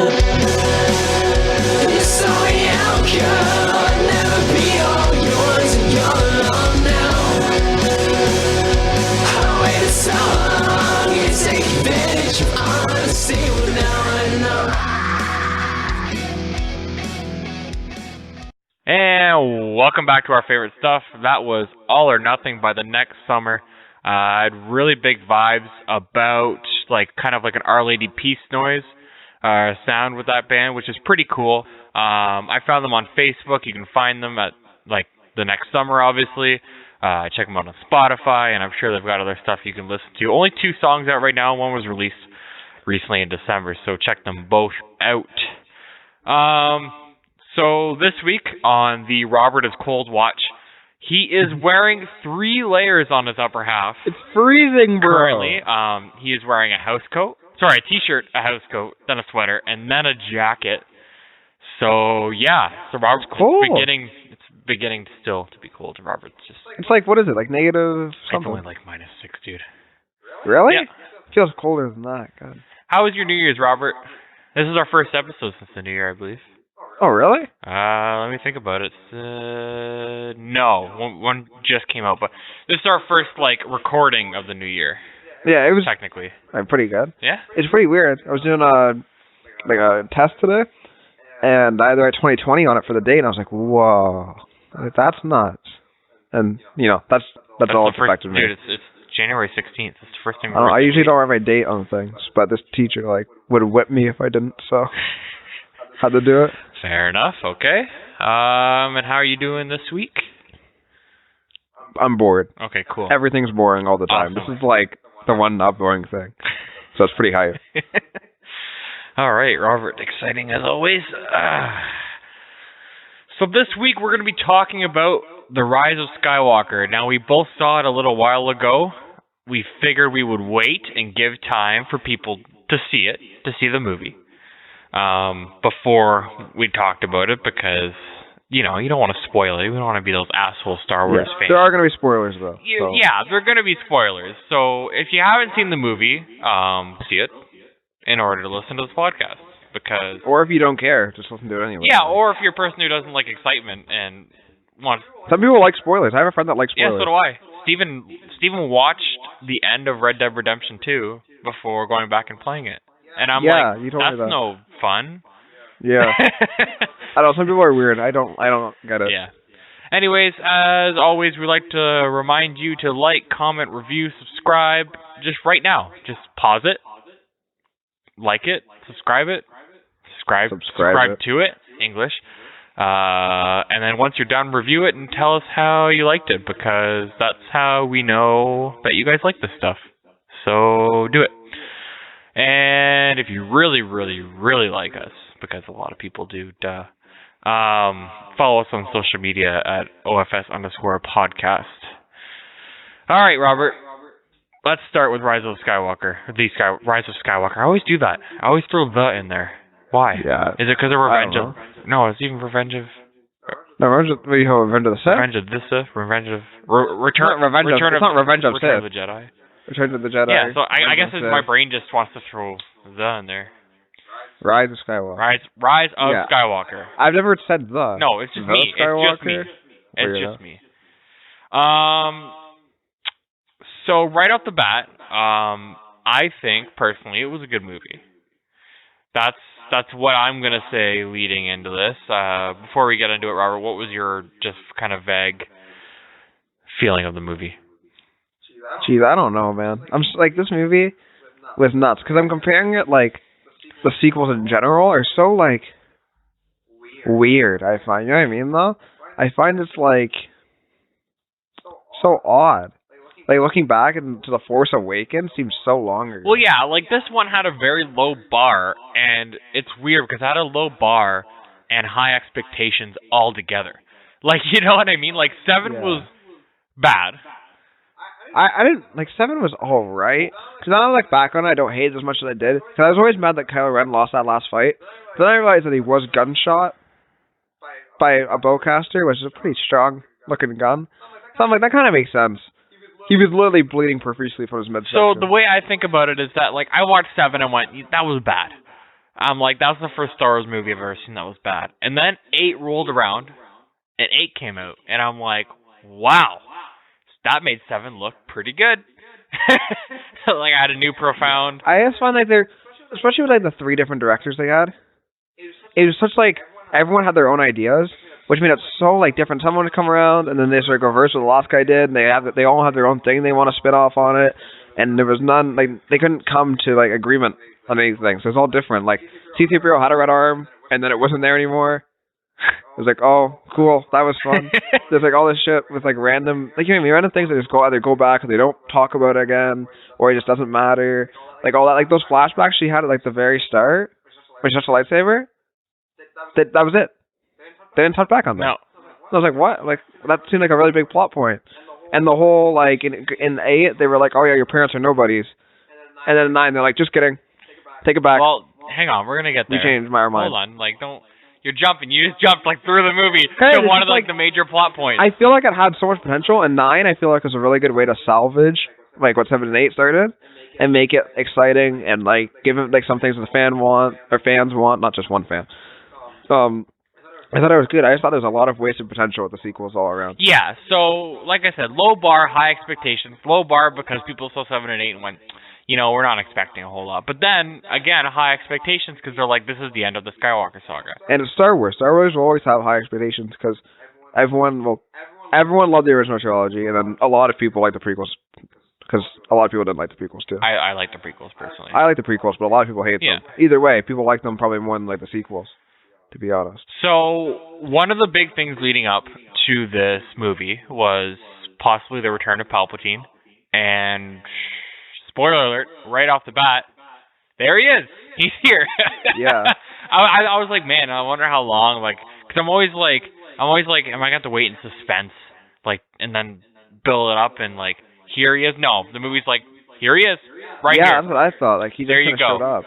So young, girl, I'll never be all yours, and you're alone now. I waited so long, you take advantage of honesty, well now I know. And welcome back to our favorite stuff. That was All or Nothing by The Next Summer. I had really big vibes about kind of like an Our Lady Peace noise sound with that band, which is pretty cool. I found them on Facebook. You can find them at The Next Summer, obviously. Check them out on Spotify, and I'm sure they've got other stuff you can listen to. Only 2 songs out right now. One was released recently in December, so check them both out. So this week on the Robert is Cold Watch, he is wearing 3 layers on his upper half. It's freezing, bro. Currently, he is wearing a t-shirt, a house coat, then a sweater, and then a jacket. So yeah, so Robert's cold. It's beginning still to be cold. Robert's just. It's what is it? Negative something? It's only -6, dude. Really? Yeah. It feels colder than that. God. How was your New Year's, Robert? This is our first episode since the New Year, I believe. Oh, really? Let me think about it. No, one just came out, but this is our first recording of the New Year. Yeah, it was technically pretty good. Yeah, it's pretty weird. I was doing a test today, and I had to write 2020 on it for the date, and I was like, whoa, that's nuts. And that's all it's affected me. Dude, it's January 16th. It's the first thing. I usually don't write my date on things, but this teacher would whip me if I didn't, so had to do it. Fair enough. Okay. And how are you doing this week? I'm bored. Okay, cool. Everything's boring all the time. Awesome. This is the one not boring thing. So it's pretty high. All right, Robert. Exciting as always. So this week we're going to be talking about the Rise of Skywalker. Now, we both saw it a little while ago. We figured we would wait and give time for people to see it, to see the movie, before we talked about it, because you don't want to spoil it. We don't want to be those asshole Star Wars fans. There are going to be spoilers, though. So. Yeah, there are going to be spoilers. So if you haven't seen the movie, see it in order to listen to this podcast. Or if you don't care, just listen to it anyway. Yeah, or if you're a person who doesn't like excitement and wants... Some people like spoilers. I have a friend that likes spoilers. Yeah, so do I. Steven watched the end of Red Dead Redemption 2 before going back and playing it. And I'm you told me that's that. no fun. Yeah. I know, some people are weird. I don't get it. Yeah. Anyways, as always, we like to remind you to like, comment, review, subscribe. Just right now. Just pause it. Like it. Subscribe it. Subscribe to it. English. And then once you're done, review it and tell us how you liked it, because that's how we know that you guys like this stuff. So do it. And if you really, really, really like us, because a lot of people do, follow us on social media at OFS_podcast. All right, Robert. Let's start with Rise of Skywalker. Rise of Skywalker. I always do that. I always throw the in there. Why? Yeah. Is it because of Revenge of... No, it's even Revenge of... No, Revenge of the Sith? Revenge of the Sith? Revenge of... Return of Sith. Return of the Jedi. Return of the Jedi. Yeah, so I guess my brain just wants to throw the in there. Rise of Skywalker. Rise of Skywalker. I've never said the. No, it's just me. Skywalker? It's just me. So right off the bat, I think personally it was a good movie. That's what I'm gonna say leading into this. Before we get into it, Robert, what was your just kind of vague feeling of the movie? Geez, I don't know, man. I'm just, this movie was nuts because I'm comparing it the sequels in general are so weird. I find, you know what I mean? Though I find it's so odd. Looking back into The Force Awakens seems so long ago. Well, yeah, this one had a very low bar, and it's weird because it had a low bar and high expectations all together. You know what I mean? 7 was bad. I didn't, 7 was alright. Because now I look back on it, I don't hate it as much as I did. Because I was always mad that Kylo Ren lost that last fight. Then I realized that he was gunshot by a bowcaster, which is a pretty strong looking gun. So I'm like, that kind of makes sense. He was literally bleeding profusely from his midsection. So the way I think about it is that, I watched 7 and went, that was bad. I'm like, that was the first Star Wars movie I've ever seen that was bad. And then 8 rolled around, and 8 came out, and I'm like, wow, that made 7 look pretty good. Like, I had a new profound. I just find like they're, especially with like the 3 different directors they had, it was such like everyone had their own ideas, which made it so like different. Someone would come around and then they sort of go reverse what the last guy did, and they all have their own thing they want to spin off on it, and there was none like they couldn't come to like agreement on anything. So it's all different. Like C-3PO had a red arm, and then it wasn't there anymore. It was like, oh, cool, that was fun. There's like all this shit with like random, like you know what I mean, random things that just either go back or they don't talk about it again, or it just doesn't matter. Like all that, like those flashbacks she had at like the very start when she touched the lightsaber. That was it. They didn't touch back on that. No. I was like, what? Like that seemed like a really big plot point. And the whole like in 8 they were like, oh yeah, your parents are nobodies. And then in 9 they're like, just kidding, take it back. Well, hang on, we're gonna get there. You changed my mind. Hold on, like don't. You're jumping. You just jumped like through the movie Okay, to one of like the major plot points. I feel like it had so much potential, and 9 I feel like was a really good way to salvage like what 7 and 8 started, and make it exciting and like give it like some things that the fans want, not just one fan. I thought it was good. I just thought there was a lot of wasted potential with the sequels all around. Yeah. So, like I said, low bar, high expectations. Low bar because people saw 7 and 8 and went, you know, we're not expecting a whole lot. But then again, high expectations because they're like, this is the end of the Skywalker saga. And it's Star Wars. Star Wars will always have high expectations because everyone loved the original trilogy, and then a lot of people like the prequels because a lot of people didn't like the prequels too. I like the prequels personally. I like the prequels, but a lot of people hate them. Either way, people like them probably more than like the sequels, to be honest. So one of the big things leading up to this movie was possibly the return of Palpatine, and spoiler alert, right off the bat, there he is. He's here. Yeah. I was like, man, I wonder how long, like, because I'm always like, am I going to have to wait in suspense, like, and then build it up and like, here he is? No, the movie's like, here he is, right here. Yeah, that's what I thought. Like, he just there you go. showed up.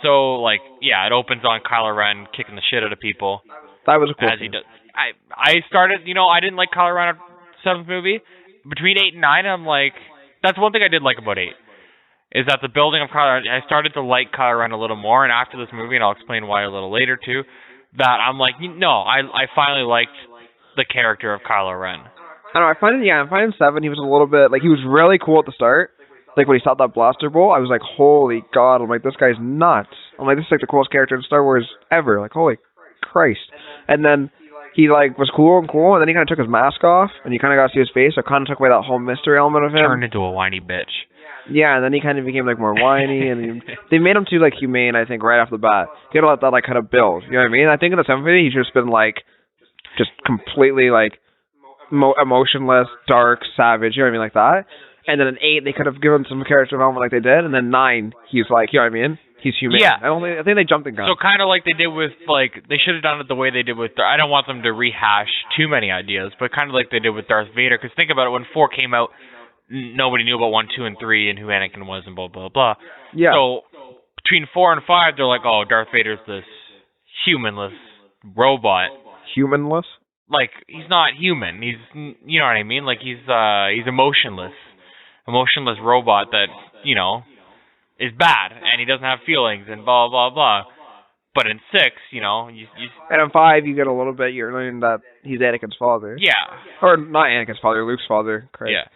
So like, yeah, it opens on Kylo Ren kicking the shit out of people. That was a cool as he does. I started, you know, I didn't like Kylo Ren after the 7th movie. Between 8 and 9, I'm like, that's one thing I did like about 8, is that the building of Kylo Ren, I started to like Kylo Ren a little more, and after this movie, and I'll explain why a little later too, that I'm like, no, I finally liked the character of Kylo Ren. I don't know, I find him 7, he was a little bit, like, he was really cool at the start. Like, when he stopped that blaster bolt, I was like, holy God, I'm like, this guy's nuts. I'm like, this is like the coolest character in Star Wars ever. Like, holy Christ. And then he, like, was cool, and then he kind of took his mask off, and you kind of got to see his face, so it kind of took away that whole mystery element of him. Turned into a whiny bitch. Yeah, and then he kind of became, like, more whiny, and they made him too, like, humane, I think, right off the bat. You gotta let that, like, kind of build, you know what I mean? I think in the 7th movie, he should have been, like, just completely, like, emotionless, dark, savage, you know what I mean, like that. And then in 8, they could have given some character development like they did, and then 9, he's like, you know what I mean? He's humane. Yeah. I think they jumped the gun. So kind of like they did with, like, they should have done it the way they did with, I don't want them to rehash too many ideas, but kind of like they did with Darth Vader, because think about it, when 4 came out, nobody knew about 1, 2, and 3, and who Anakin was, and blah, blah, blah. Yeah. So between 4 and 5, they're like, oh, Darth Vader's this humanless robot. Humanless? Like, he's not human. He's, you know what I mean? Like, he's emotionless robot that, you know, is bad, and he doesn't have feelings, and blah, blah, blah. But in 6, you know, you and in 5, you get a little bit, you're learning that he's Anakin's father. yeah. Or not Anakin's father, Luke's father. Christ. Yeah.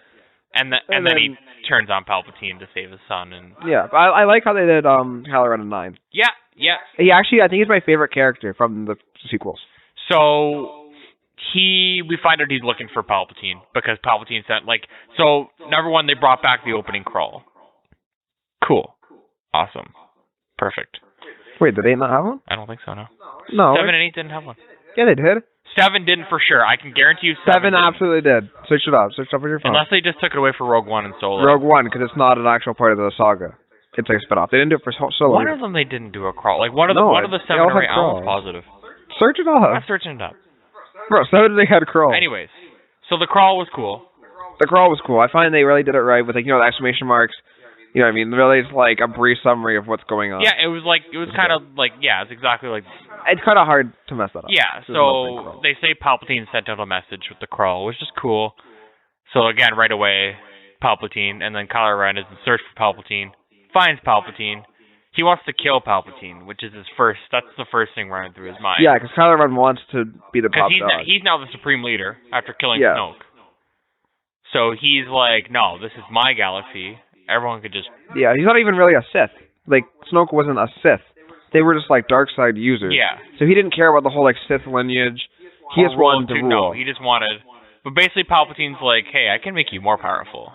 And then he turns on Palpatine to save his son, and yeah, but I like how they did Kylo Ren in 9. yeah. He actually, I think he's my favorite character from the sequels. So we find out he's looking for Palpatine because Palpatine sent, like, so number 1, they brought back the opening crawl. Cool. Awesome. Perfect. Wait, did 8 not have one? I don't think so, no. No. 7 and 8 didn't have one. Yeah, they did. 7 didn't for sure. I can guarantee you 7 didn't. Absolutely did. Search it up. Search it up on your phone. Unless they just took it away for Rogue One and Solo. Rogue One, because it's not an actual part of the saga. It's like a spin-off. They didn't do it for Solo. One of them they didn't do a crawl. Like one of the 7 or 8, I'm positive. Search it up. I'm searching it up. Bro, 7 they had a crawl. Anyways, so the crawl was cool. The crawl was cool. I find they really did it right with, like, you know, the exclamation marks. You know what I mean? Really, it's like a brief summary of what's going on. Yeah, it was kind of like, yeah, it's exactly like. It's kind of hard to mess that up. Yeah, so they say Palpatine sent out a message with the crawl, which is cool. So again, right away, Palpatine, and then Kylo Ren is in search for Palpatine, finds Palpatine. he wants to kill Palpatine, which is that's the first thing running through his mind. Yeah, because Kylo Ren wants to be the top Because dog. he's now the Supreme Leader after killing Yeah. Snoke. So he's like, no, this is my galaxy. Everyone could just... Yeah, he's not even really a Sith. Like, Snoke wasn't a Sith. They were just, like, dark side users. Yeah. So he didn't care about the whole, like, Sith lineage. He just wanted to rule. No, he just wanted... But basically Palpatine's like, hey, I can make you more powerful.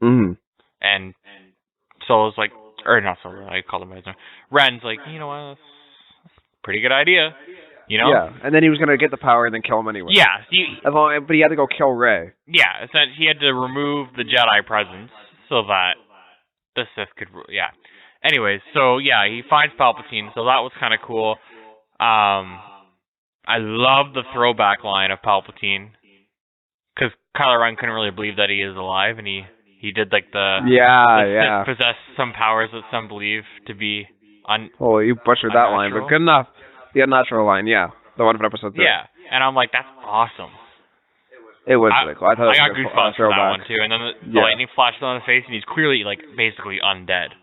Mm-hmm. And Solo's like... Or not Solo, I called him by his name. Ren's like, you know what, that's a pretty good idea. You know? Yeah, and then he was going to get the power and then kill him anyway. Yeah. But he had to go kill Rey. Yeah, he had to remove the Jedi presence so that the Sith could... Yeah. Anyways, so yeah, he finds Palpatine, so that was kind of cool. I love the throwback line of Palpatine, because Kylo Ren couldn't really believe that he is alive, and he did like the Sith possess some powers that some believe to be Oh, you butchered that line, but good enough. The unnatural line, yeah. The one from episode 3. Yeah, and I'm like, that's awesome. It was really cool. I got goosebumps for that one too, and then the lightning flashes on his face, and he's clearly like basically undead.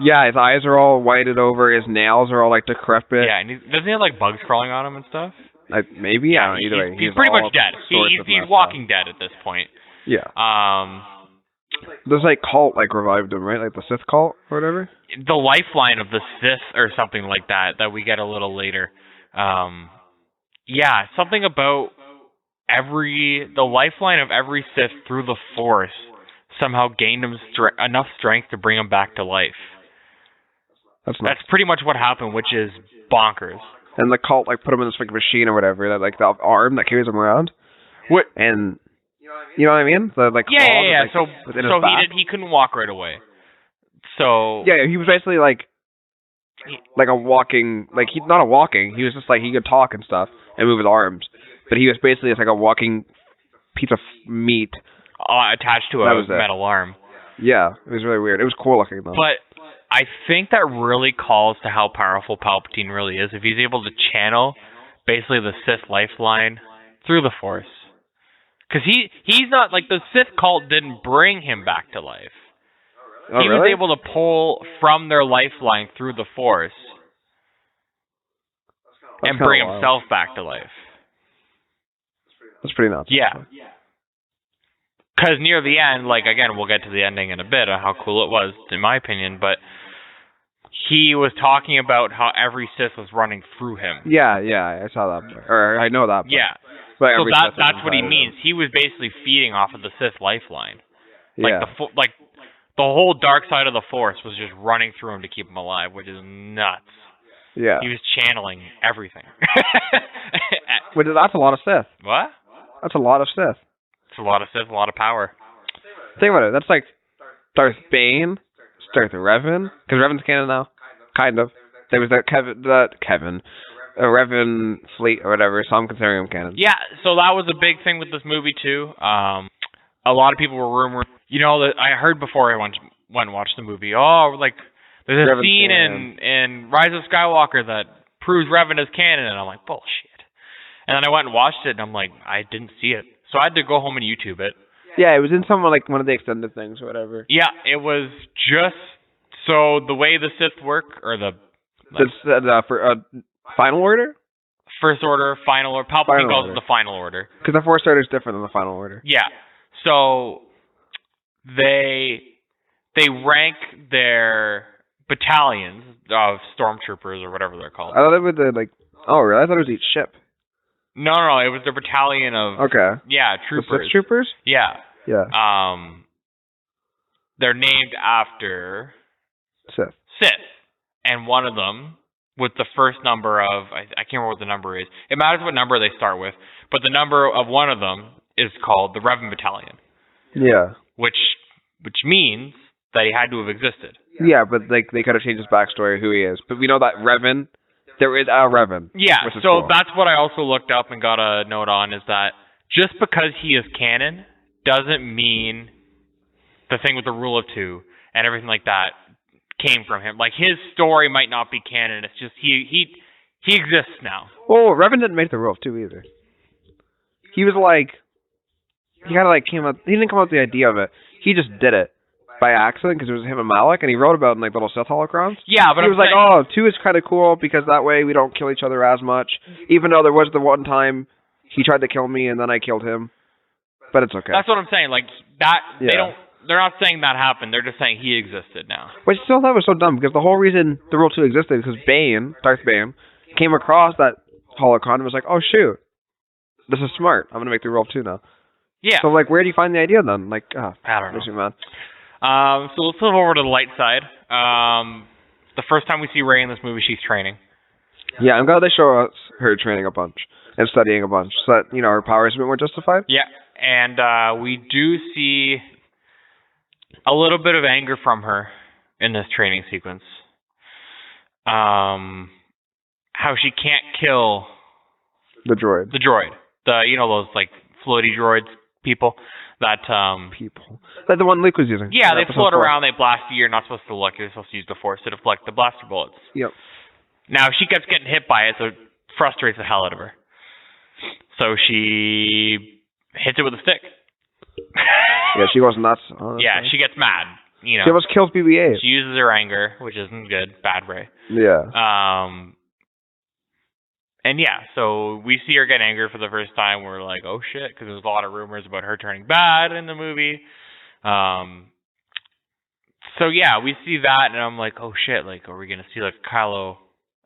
Yeah, his eyes are all whited over, his nails are all like decrepit. Yeah, and doesn't he have like bugs crawling on him and stuff? Maybe, I don't know, either way. He's pretty much dead. He's walking dead at this point. Yeah. There's like cult like revived him, right? Like the Sith cult or whatever? The lifeline of the Sith or something like that we get a little later. Yeah, something about the lifeline of every Sith through the Force somehow gained him enough strength to bring him back to life. That's pretty much what happened, which is bonkers. And the cult like put him in this like machine or whatever, that like the arm that carries him around. What? And you know what I mean? The like yeah. That, like, He couldn't walk right away. So yeah, he was basically like a walking, like he's not a walking. He was just like he could talk and stuff and move his arms, but he was basically just like a walking piece of meat attached to a metal arm. Yeah, it was really weird. It was cool looking though. But I think that really calls to how powerful Palpatine really is if he's able to channel basically the Sith lifeline through the Force. Because he's not, like, the Sith cult didn't bring him back to life. Oh, he was able to pull from their lifeline through the Force and bring himself back to life. That's pretty nuts. Yeah. Because near the end, like, again, we'll get to the ending in a bit of how cool it was, in my opinion, but he was talking about how every Sith was running through him. Yeah, I saw that part. Or I know that part. Yeah. But so that's what he means. He was basically feeding off of the Sith lifeline. Like the whole dark side of the Force was just running through him to keep him alive, which is nuts. Yeah. He was channeling everything. That's a lot of Sith. What? That's a lot of Sith. It's a lot of Sith, a lot of power. Think about it. That's like Darth Bane, Darth Revan, because Revan's canon now, kind of. There was that Kevin, Revan fleet or whatever, so I'm considering him canon. Yeah, so that was a big thing with this movie too. A lot of people were rumoring, that I heard before I went and watched the movie. Oh, like there's a scene in Rise of Skywalker that proves Revan is canon, and I'm like, bullshit. And then I went and watched it, and I'm like, I didn't see it, so I had to go home and YouTube it. Yeah, it was in one of the extended things or whatever. Yeah, it was just so the way the Sith work, or the Final Order? First Order, Final Order. Palpatine calls it the Final Order. Because the First Order is different than the Final Order. Yeah. So they rank their battalions of stormtroopers or whatever they're called. I thought they would oh really? I thought it was each ship. No, it was their battalion of troopers. The Sith troopers? Yeah. Yeah. They're named after Sith. And one of them with the first number of I can't remember what the number is. It matters what number they start with, but the number of one of them is called the Revan Battalion. Yeah. Which means that he had to have existed. Yeah, but they could have changed his backstory, who he is. But we know that Revan, there is a Revan. Yeah, so cool. That's what I also looked up and got a note on, is that just because he is canon doesn't mean the thing with the rule of two and everything like that came from him. Like, his story might not be canon, it's just he exists now. Oh, Revan didn't make the rule of two either. He was he kind of came up, he didn't come up with the idea of it. He just did it by accident because it was him and Malik, and he wrote about it in like little Sith holocrons. Yeah, but he I'm was like, saying, "Oh, 2 is kind of cool because that way we don't kill each other as much." Even though there was the one time he tried to kill me and then I killed him, but it's okay. that's what I'm saying. Like that, Yeah. They're not saying that happened. They're just saying he existed now. Which still that was so dumb because the whole reason the Rule 2 existed is because Darth Bane, came across that holocron and was like, "Oh shoot, this is smart. I'm gonna make the Rule 2 now." Yeah. So like, where do you find the idea then? Like, I don't know. makes me mad. So let's move over to the light side. The first time we see Rey in this movie, she's training. Yeah, I'm glad they show us her training a bunch and studying a bunch, so that her power is a bit more justified. Yeah, and we do see a little bit of anger from her in this training sequence. How she can't kill The droid. Those like floaty droids people that People. Like the one Luke was using. Yeah, they Episode float 4. around, they blast you. You're not supposed to look. You're supposed to use the Force to deflect the blaster bullets. Yep. Now she keeps getting hit by it, so it frustrates the hell out of her. So she hits it with a stick. Yeah, she goes nuts. Honestly. Yeah, she gets mad. She almost kills BB-8. She uses her anger, which isn't good. Bad Rey. Yeah. And yeah, so we see her get angry for the first time. We're like, oh shit, because there's a lot of rumors about her turning bad in the movie. So yeah, we see that, and I'm like, oh shit, like, are we gonna see like Kylo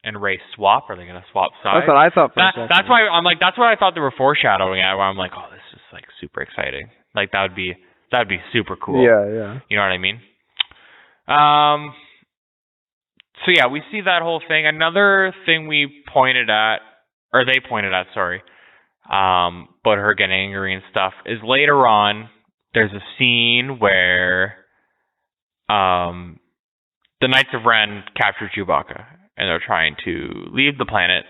and Rey swap? Are they gonna swap sides? That's what I thought. That's why I'm like, that's what I thought they were foreshadowing at. Where I'm like, oh, this is like super exciting. Like that'd be super cool. Yeah. You know what I mean? So yeah, we see that whole thing. Another thing they pointed at, but her getting angry and stuff, is later on, there's a scene where the Knights of Ren capture Chewbacca, and they're trying to leave the planet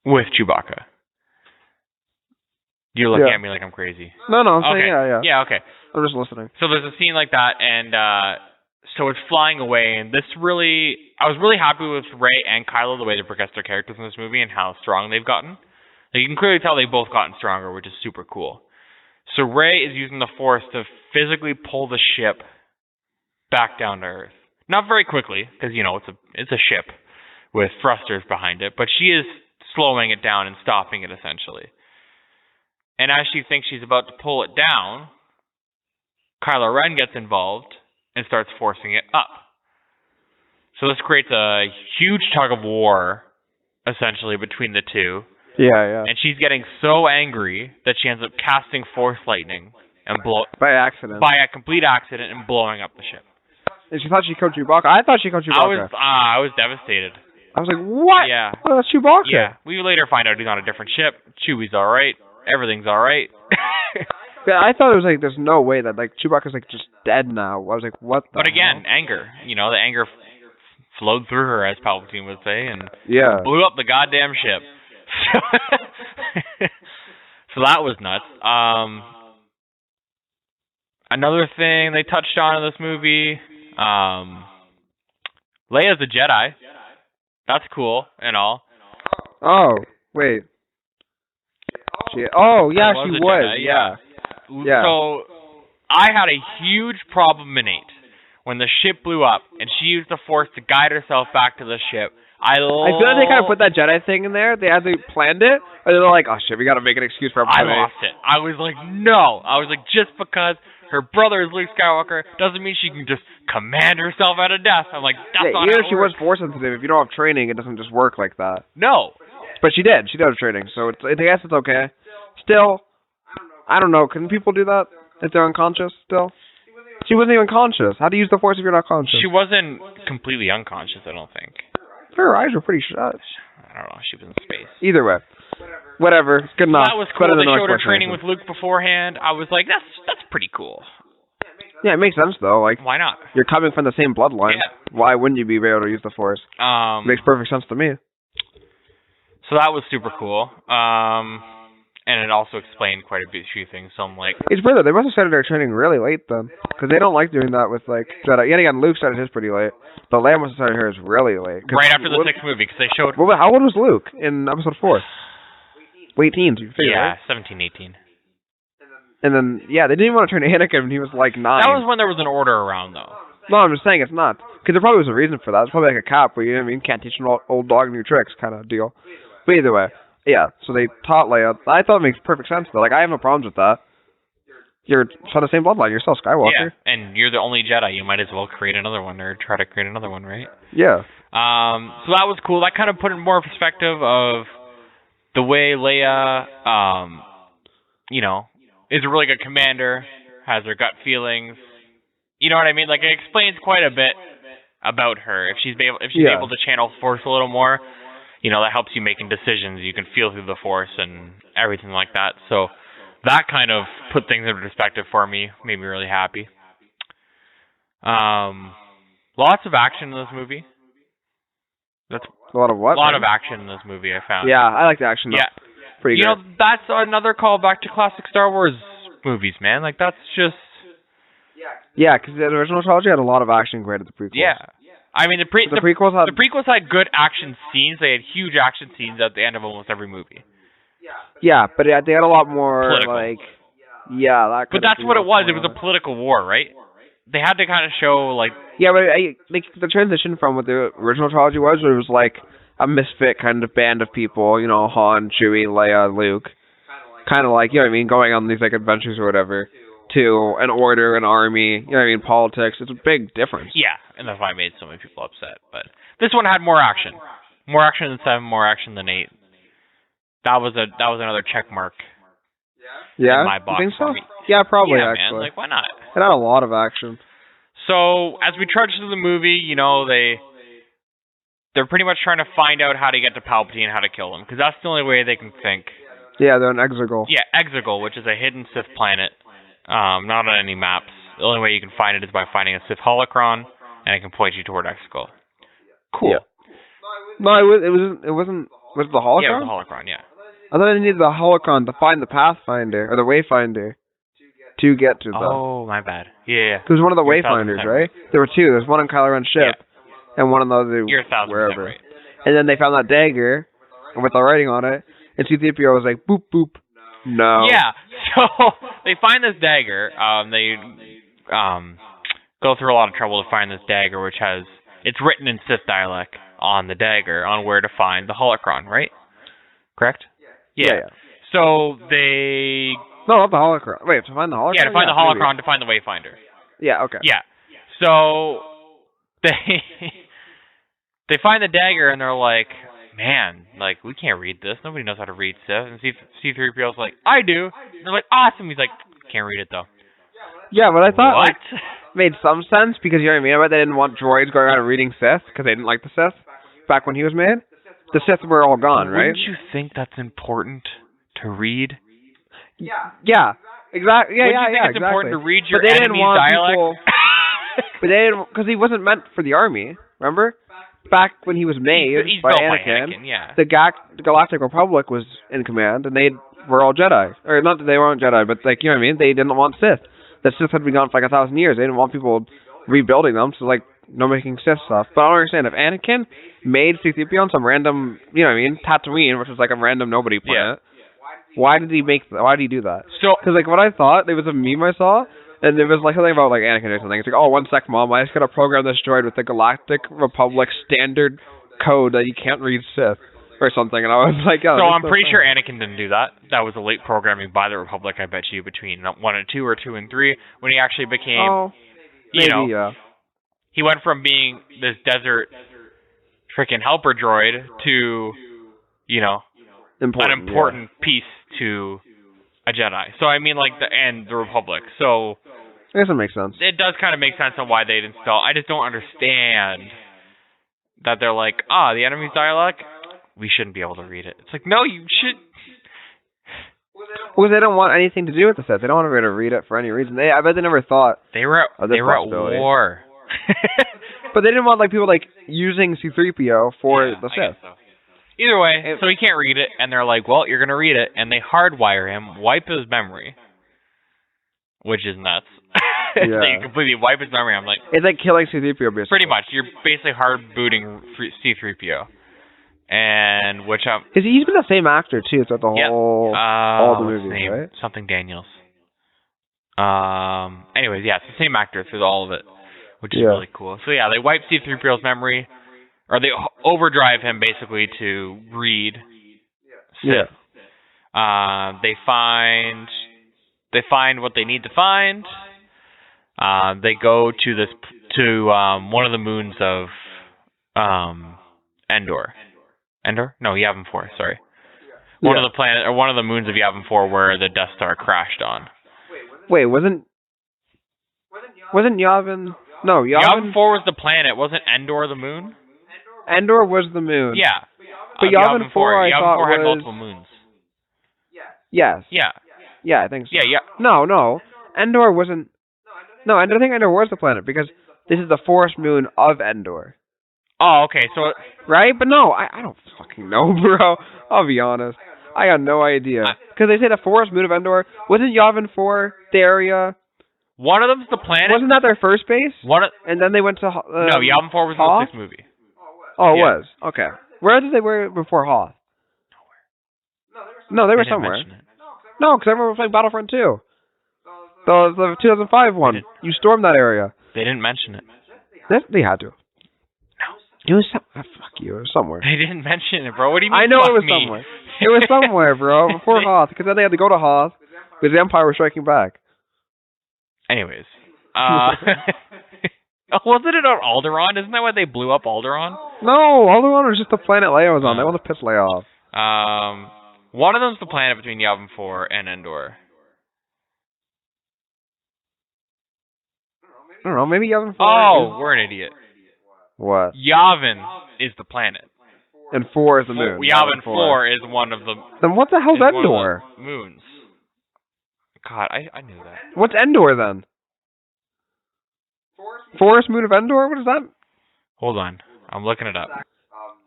with Chewbacca. You're looking at me like I'm crazy. No, I'm Okay. saying yeah. Yeah, okay. I'm just listening. So there's a scene like that, and so it's flying away, and I was really happy with Rey and Kylo, the way they progressed their characters in this movie and how strong they've gotten. Like, you can clearly tell they've both gotten stronger, which is super cool. So Rey is using the Force to physically pull the ship back down to Earth. Not very quickly, because, it's a ship with thrusters behind it, but she is slowing it down and stopping it, essentially. And as she thinks she's about to pull it down, Kylo Ren gets involved and starts forcing it up. So this creates a huge tug of war, essentially, between the two. Yeah. And she's getting so angry that she ends up casting Force Lightning and by accident. By a complete accident and blowing up the ship. And she thought she killed Chewbacca. I thought she killed Chewbacca. I was devastated. I was like, what? Yeah. Oh, that's Chewbacca. Yeah. We later find out he's on a different ship. Chewie's alright. Everything's alright. Yeah, I thought it was like, there's no way that like Chewbacca's like just dead now. I was like, what the But again, hell? anger. The anger flowed through her, as Palpatine would say, and Yeah. blew up the goddamn ship. So that was nuts. Another thing they touched on in this movie, Leia's a Jedi. That's cool and all. Oh, wait. She was. Jedi, yeah. So I had a huge problem in 8 when the ship blew up and she used the Force to guide herself back to the ship. I feel like they kind of put that Jedi thing in there. They planned it, and they're like, "Oh shit, we got to make an excuse for I everybody." lost it. I was like, no. I was like, just because her brother is Luke Skywalker doesn't mean she can just command herself out of death. I'm like, that's not even how if she it works. was Force sensitive, if you don't have training, it doesn't just work like that. No. But she did. She did have training, so I guess it's okay. Still, I don't know. Can people do that if they're unconscious still? She wasn't even conscious. How do you use the Force if you're not conscious? She wasn't completely unconscious, I don't think. Her eyes were pretty shut. I don't know. She was in space. Either way. Whatever. It's good enough. That was cool. Better They than showed her Force training Nation. with Luke beforehand. I was like, that's pretty cool. Yeah, it makes sense though. Like, why not? You're coming from the same bloodline. Yeah. Why wouldn't you be able to use the Force? Makes perfect sense to me. So that was super cool. And it also explained quite a few things. So I'm like, it's weird though. They must have started their training really late then, because they don't like doing that with like Jedi. Yet again, Luke started his pretty late, but Leia must have started hers really late. Right after the 6th movie, because they showed. Well, how old was Luke in Episode 4? Late teens. You figure, Yeah, right? 17, 18. And then, yeah, they didn't even want to turn Anakin when he was like 9. That was when there was an order around, though. No, I'm just saying it's not. Because there probably was a reason for that. It's probably like a cap where, you know what I mean, can't teach an old dog new tricks kind of deal. But either way, yeah, so they taught Leia. I thought it makes perfect sense, though. Like, I have no problems with that. You're from the same bloodline. You're still Skywalker. Yeah, and you're the only Jedi. You might as well create another one or try to create another one, right? Yeah. So that was cool. That kind of put in more perspective of the way Leia, you know, is a really good commander, has her gut feelings. You know what I mean? Like, it explains quite a bit about her. If she's able to channel Force a little more, you know, that helps you making decisions. You can feel through the Force and everything like that. So that kind of put things into perspective for me, made me really happy. Lots of action in this movie. That's a lot of what? A lot of action in this movie, I found. Yeah, I like the action. Yeah. Pretty you good. know, that's another callback to classic Star Wars movies, man. Like, that's just... Yeah, because the original trilogy had a lot of action compared to the prequels. Yeah. I mean, the prequels had good action scenes. They had huge action scenes at the end of almost every movie. Yeah, but they had a lot more, political. like... Yeah, that But that's what it was. It was a political war, right? They had to kind of show, like... Yeah, but like the transition from what the original trilogy was, where it was like a misfit kind of band of people, you know, Han, Chewie, Leia, Luke. Kind of like, you know what I mean, going on these, like, adventures or whatever, to an order, an army, you know what I mean, politics. It's a big difference. Yeah, and that's why I made so many people upset. But this one had more action. More action than 7, more action than 8. That was another check mark. Yeah? In my box. You think so? For me. Yeah, probably, yeah, actually. Man, like, why not? It had a lot of action. So, as we trudge through the movie, you know, they're pretty much trying to find out how to get to Palpatine and how to kill him, because that's the only way they can think. Yeah, they're an Exegol. Yeah, Exegol, which is a hidden Sith planet, not on any maps. The only way you can find it is by finding a Sith holocron, and it can point you toward Exegol. Cool. Yeah. No, it wasn't. Was it the holocron? Yeah, it was the holocron. Yeah. I thought I needed the holocron to find the Pathfinder or the Wayfinder to get to them. Oh, my bad. Yeah. Because one of the Wayfinders, right? There were 2. There's one on Kylo Ren's ship, and one on the other You're 1,000% wherever. right. And then they found that dagger with the writing on it, and C-3PO was like, boop, boop. No. Yeah, so they find this dagger. They go through a lot of trouble to find this dagger, which it's written in Sith dialect on the dagger on where to find the holocron, right? Correct? Yeah. So they... No, not the holocron. Wait, to find the holocron? Yeah, to find the holocron, maybe. to find the Wayfinder. Yeah, okay. Yeah. So they find the dagger and they're like, man, like, we can't read this. Nobody knows how to read Sith. And C-3PO's like, I do. And they're like, awesome. He's like, can't read it, though. Yeah, but I thought, what? like, made some sense because, you know what I mean? I bet they didn't want droids going around reading Sith because they didn't like the Sith back when he was made. The Sith were all gone, right? Wouldn't you think that's important to read? Yeah, exactly. Yeah, Wouldn't you think it's exactly. important to read your but they didn't enemy's want dialect? People, but they didn't, because he wasn't meant for the army. Remember, back when he was made He's by built Anakin, yeah. the Galactic Republic was in command, and they were all Jedi. Or not that they weren't Jedi, but like, you know what I mean? They didn't want Sith. The Sith had been gone for like 1,000 years. They didn't want people rebuilding them, so like no making Sith stuff. But I don't understand if Anakin made C-3PO on some random, you know what I mean, Tatooine, which was like a random nobody planet. Why did he do that? So, because like what I thought, there was a meme I saw, and there was like something about like Anakin or something. It's like, oh, 1 sec, Mom, I just gotta program this droid with the Galactic Republic standard code that you can't read Sith or something. And I was like, oh. So I'm pretty sure Anakin didn't do that. That was a late programming by the Republic, I bet you, between 1 and 2 or 2 and 3, when he actually became, he went from being this desert freaking helper droid to, you know, an important piece to a Jedi. So I mean, like, and the Republic. So I guess it makes sense. It does kind of make sense on why they'd install. I just don't understand that they're like, the enemy's dialect, we shouldn't be able to read it. It's like, no, you should. Because they don't want anything to do with the Sith. They don't want to be able to read it for any reason. I bet they never thought they were at war. But they didn't want like people like using C-3PO for the Sith. So. Either way, so he can't read it, and they're like, well, you're going to read it, and they hardwire him, wipe his memory, which is nuts. They completely wipe his memory. I'm like, it's like killing C-3PO, basically. Pretty much. You're basically hard booting C-3PO. And which because he's been the same actor too throughout the whole all the movies, right? Something Daniels. Anyways, yeah, it's the same actor through all of it, which is Yeah. really cool. So yeah, they wipe C-3PO's memory, or they overdrive him basically to read Sith. Yeah. They find what they need to find. They go to one of the moons of Endor. Endor? No, Yavin 4. Sorry. One of the moons of Yavin 4 where the Death Star crashed on. Wait, wasn't Yavin? No, Yavin 4 was the planet. Wasn't Endor the moon? Endor was the moon. Yeah. But Yavin 4, I Yavin thought 4 had was... multiple moons. Yes. Yeah. Yeah, I think so. Yeah. No. Endor wasn't... No, I don't think Endor was the planet, because this is the forest moon of Endor. Oh, okay. So... Right? But no, I don't fucking know, bro. I'll be honest. I got no idea. Because they say the forest moon of Endor. Wasn't Yavin 4 the area? One of them's the planet. Wasn't that their first base? And then they went to... no, Yavin 4 was Hoth? the 6th movie. Oh, it Yeah. was. Okay. Where did they were before Hoth? No, they were somewhere. No, because I remember playing Battlefront 2. The 2005 one. You stormed that area. They didn't mention it. They had to. It was fuck you. It was somewhere. They didn't mention it, bro. What do you mean? I know fuck it was me? somewhere. It was somewhere, bro. Before Hoth, because then they had to go to Hoth because the Empire was striking back. Anyways, wasn't it on Alderaan? Isn't that why they blew up Alderaan? No, Alderaan was just the planet Leia was on. They want to piss Leia off. One of them's the planet between Yavin 4 and Endor. I don't know. Maybe Yavin 4. Oh, we're an idiot. What? Yavin is the planet. And 4 is the moon. Yavin 4 is one of the... Then what the hell's Endor? One of the moons. God, I knew that. What's Endor then? Forest moon of Endor? What is that? Hold on. I'm looking it up.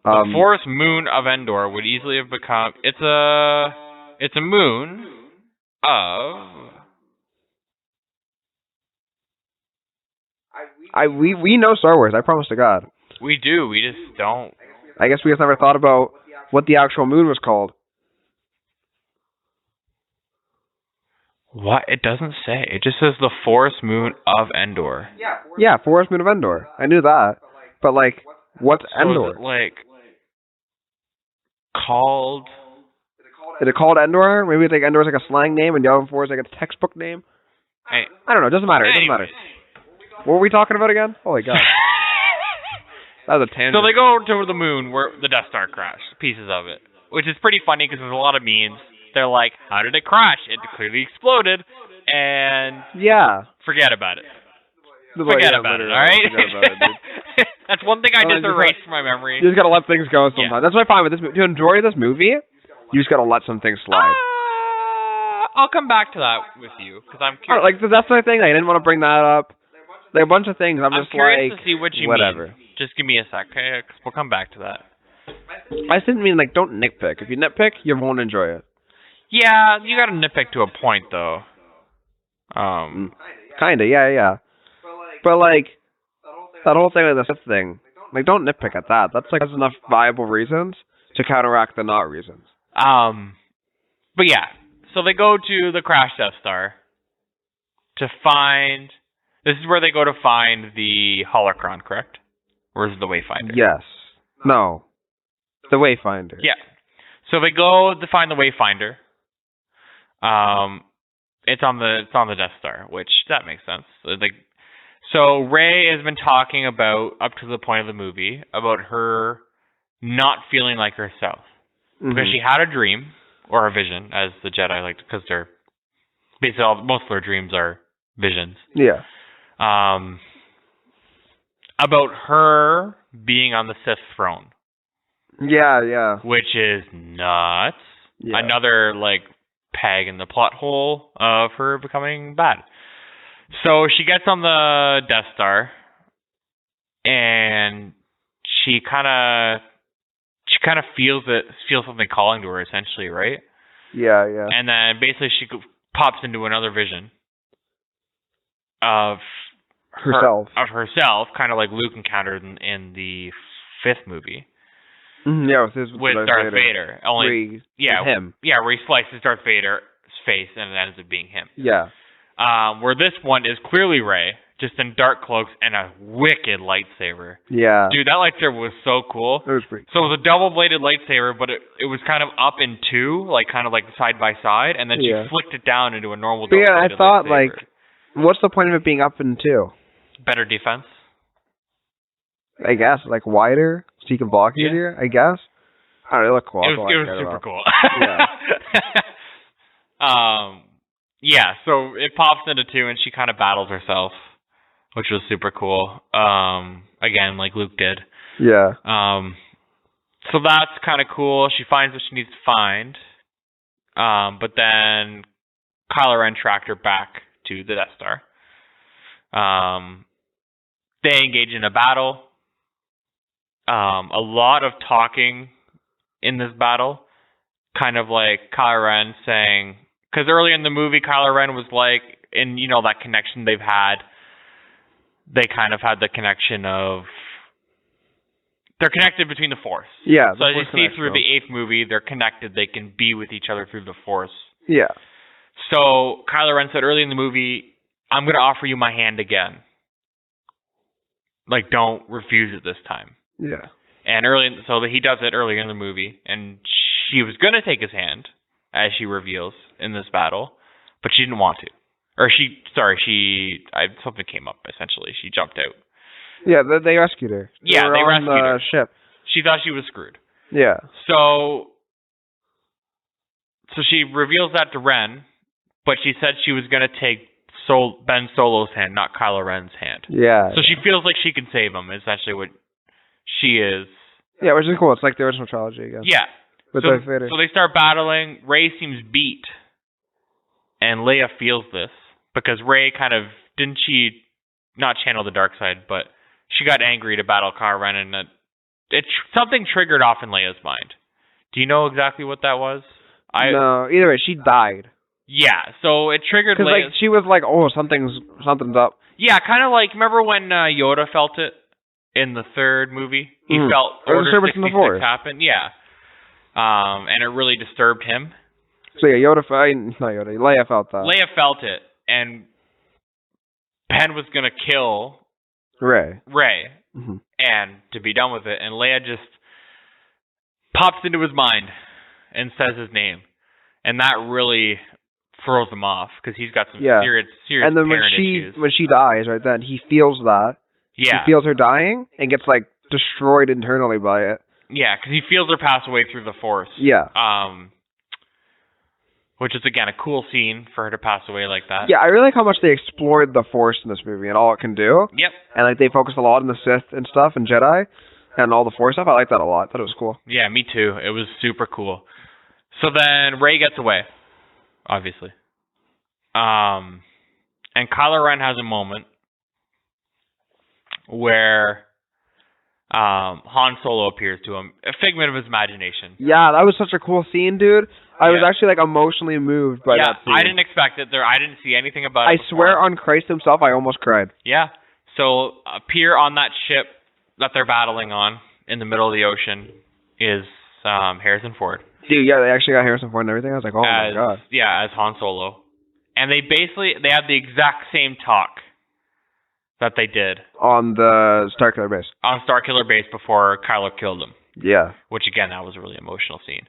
The forest moon of Endor would easily have become... It's a moon of... We know Star Wars, I promise to God. We do, we just don't. I guess we just never thought about what the actual moon was called. What? It doesn't say. It just says the forest moon of Endor. Yeah, forest moon of Endor. I knew that. But, like, what's Endor? Is it, like, called... Is it called Endor? Maybe it's like Endor's like a slang name and Yavin 4 is like a textbook name? Hey. I don't know. It doesn't matter. It doesn't matter. What were we talking about again? Holy God. That was a tangent. So they go to the moon where the Death Star crashed, pieces of it, which is pretty funny because there's a lot of memes. They're like, how did it crash? It clearly exploded, and yeah, forget about it. Forget about it, all right? That's one thing I just erased from my memory. You just gotta let things go sometimes. Yeah. That's what I find with this movie. To enjoy this movie, you just gotta let some things slide. I'll come back to that with you, because I'm curious. Like, that's my thing. I didn't want to bring that up. There are a bunch of things. I'm just curious like, to see what you whatever. mean. Just give me a sec, okay? 'Cause we'll come back to that. I didn't mean, like, don't nitpick. If you nitpick, you won't enjoy it. Yeah, you gotta nitpick to a point, though. Kinda, yeah. But, like, that whole thing with the Sith thing, like, don't nitpick at that. That's, like, has enough viable reasons to counteract the not reasons. But yeah, so they go to the crashed Death Star to find... This is where they go to find the holocron, correct? Or is it the Wayfinder? Yes. No. The Wayfinder. Yeah. So they go to find the Wayfinder. It's on the Death Star, which that makes sense. So Rey has been talking about, up to the point of the movie, about her not feeling like herself. Mm-hmm. Because she had a dream, or a vision, as the Jedi like, because they're basically most of their dreams are visions. Yeah. About her being on the Sith throne. Yeah. Which is nuts. Yeah. Another, like, peg in the plot hole of her becoming bad. So she gets on the Death Star, and she kind of feels something calling to her, essentially, right? Yeah. And then basically she pops into another vision of herself, kind of like Luke encountered in the 5th movie. Yeah, with Darth Vader. Him. Yeah, where he slices Darth Vader's face and it ends up being him. Yeah. Where this one is clearly Rey, just in dark cloaks and a wicked lightsaber. Yeah. Dude, that lightsaber was so cool. It was pretty So it was a double-bladed lightsaber, but it was kind of up in two, like kind of like side by side, and then she flicked it down into a normal But double-bladed I thought, lightsaber. like, what's the point of it being up in two? Better defense. I guess, like, wider, so you can block easier, I guess. I don't know, it looked cool. It was super cool. Yeah. Yeah, so it pops into two, and she kind of battles herself, which was super cool. Again, like Luke did. Yeah. So that's kind of cool. She finds what she needs to find. But then Kylo Ren tracked her back to the Death Star. They engage in a battle. A lot of talking in this battle. Kind of like Kylo Ren saying... Because early in the movie, Kylo Ren was like, in, you know, that connection they've had, they kind of had the connection of, they're connected between the Force. Yeah. So as you see through the 8th movie, they're connected, they can be with each other through the Force. Yeah. So Kylo Ren said early in the movie, I'm going to offer you my hand again. Like, don't refuse it this time. Yeah. And so he does it early in the movie, and she was going to take his hand, as she reveals in this battle, but she didn't want to. Or something came up, essentially. She jumped out. Yeah, they rescued her. They rescued her. Ship. She thought she was screwed. Yeah. So she reveals that to Ren, but she said she was going to take Ben Solo's hand, not Kylo Ren's hand. Yeah. So she feels like she can save him, essentially what she is. Yeah, which is cool. It's like the original trilogy again. Yeah. With Darth Vader. So they start battling. Rey seems beat. And Leia feels this. Because Rey kind of, didn't she not channel the dark side, but she got angry to battle Kylo Ren, and something triggered off in Leia's mind. Do you know exactly what that was? No, either way, she died. Yeah, so it triggered Leia. Because, like, she was like, oh, something's up. Yeah, kind of like, remember when Yoda felt it in the 3rd movie? He felt Order 66 happen? Yeah. And it really disturbed him. So yeah, Leia felt that. Leia felt it, and Ben was gonna kill Rey, and to be done with it. And Leia just pops into his mind and says his name, and that really throws him off because he's got some serious and then issues. when she dies, right then he feels that. Yeah, he feels her dying and gets like destroyed internally by it. Yeah, because he feels her pass away through the Force. Yeah. Which is, again, a cool scene for her to pass away like that. Yeah, I really like how much they explored the Force in this movie and all it can do. Yep. And like they focused a lot on the Sith and stuff and Jedi and all the Force stuff. I like that a lot. I thought it was cool. Yeah, me too. It was super cool. So then Rey gets away, obviously. And Kylo Ren has a moment where Han Solo appears to him, a figment of his imagination. Yeah, that was such a cool scene, dude. I was actually like emotionally moved by that scene. I didn't expect it. I didn't see anything about it. I swear on Christ himself, I almost cried. Yeah. So appear on that ship that they're battling on in the middle of the ocean is Harrison Ford. Dude, yeah, they actually got Harrison Ford and everything. I was like, oh my god. Yeah, as Han Solo. And they have the exact same talk that they did on the Starkiller base. On Starkiller base before Kylo killed him. Yeah. Which again, that was a really emotional scene.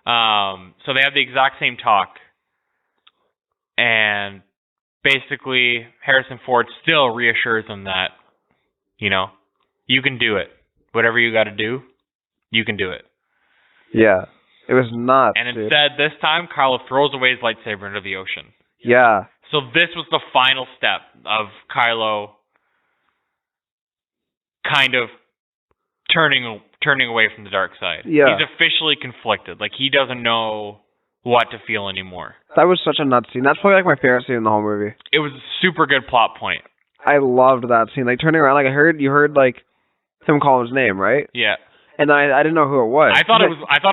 So they have the exact same talk, and basically Harrison Ford still reassures them that, you know, you can do it. Whatever you got to do, you can do it. Yeah, it was nuts. And instead, this time, Kylo throws away his lightsaber into the ocean. Yeah. So this was the final step of Kylo kind of turning away from the dark side. Yeah. He's officially conflicted. Like, he doesn't know what to feel anymore. That was such a nuts scene. That's probably like my favorite scene in the whole movie. It was a super good plot point. I loved that scene. Like, turning around, like, you heard like him call his name, right? Yeah. And I didn't know who it was. I thought it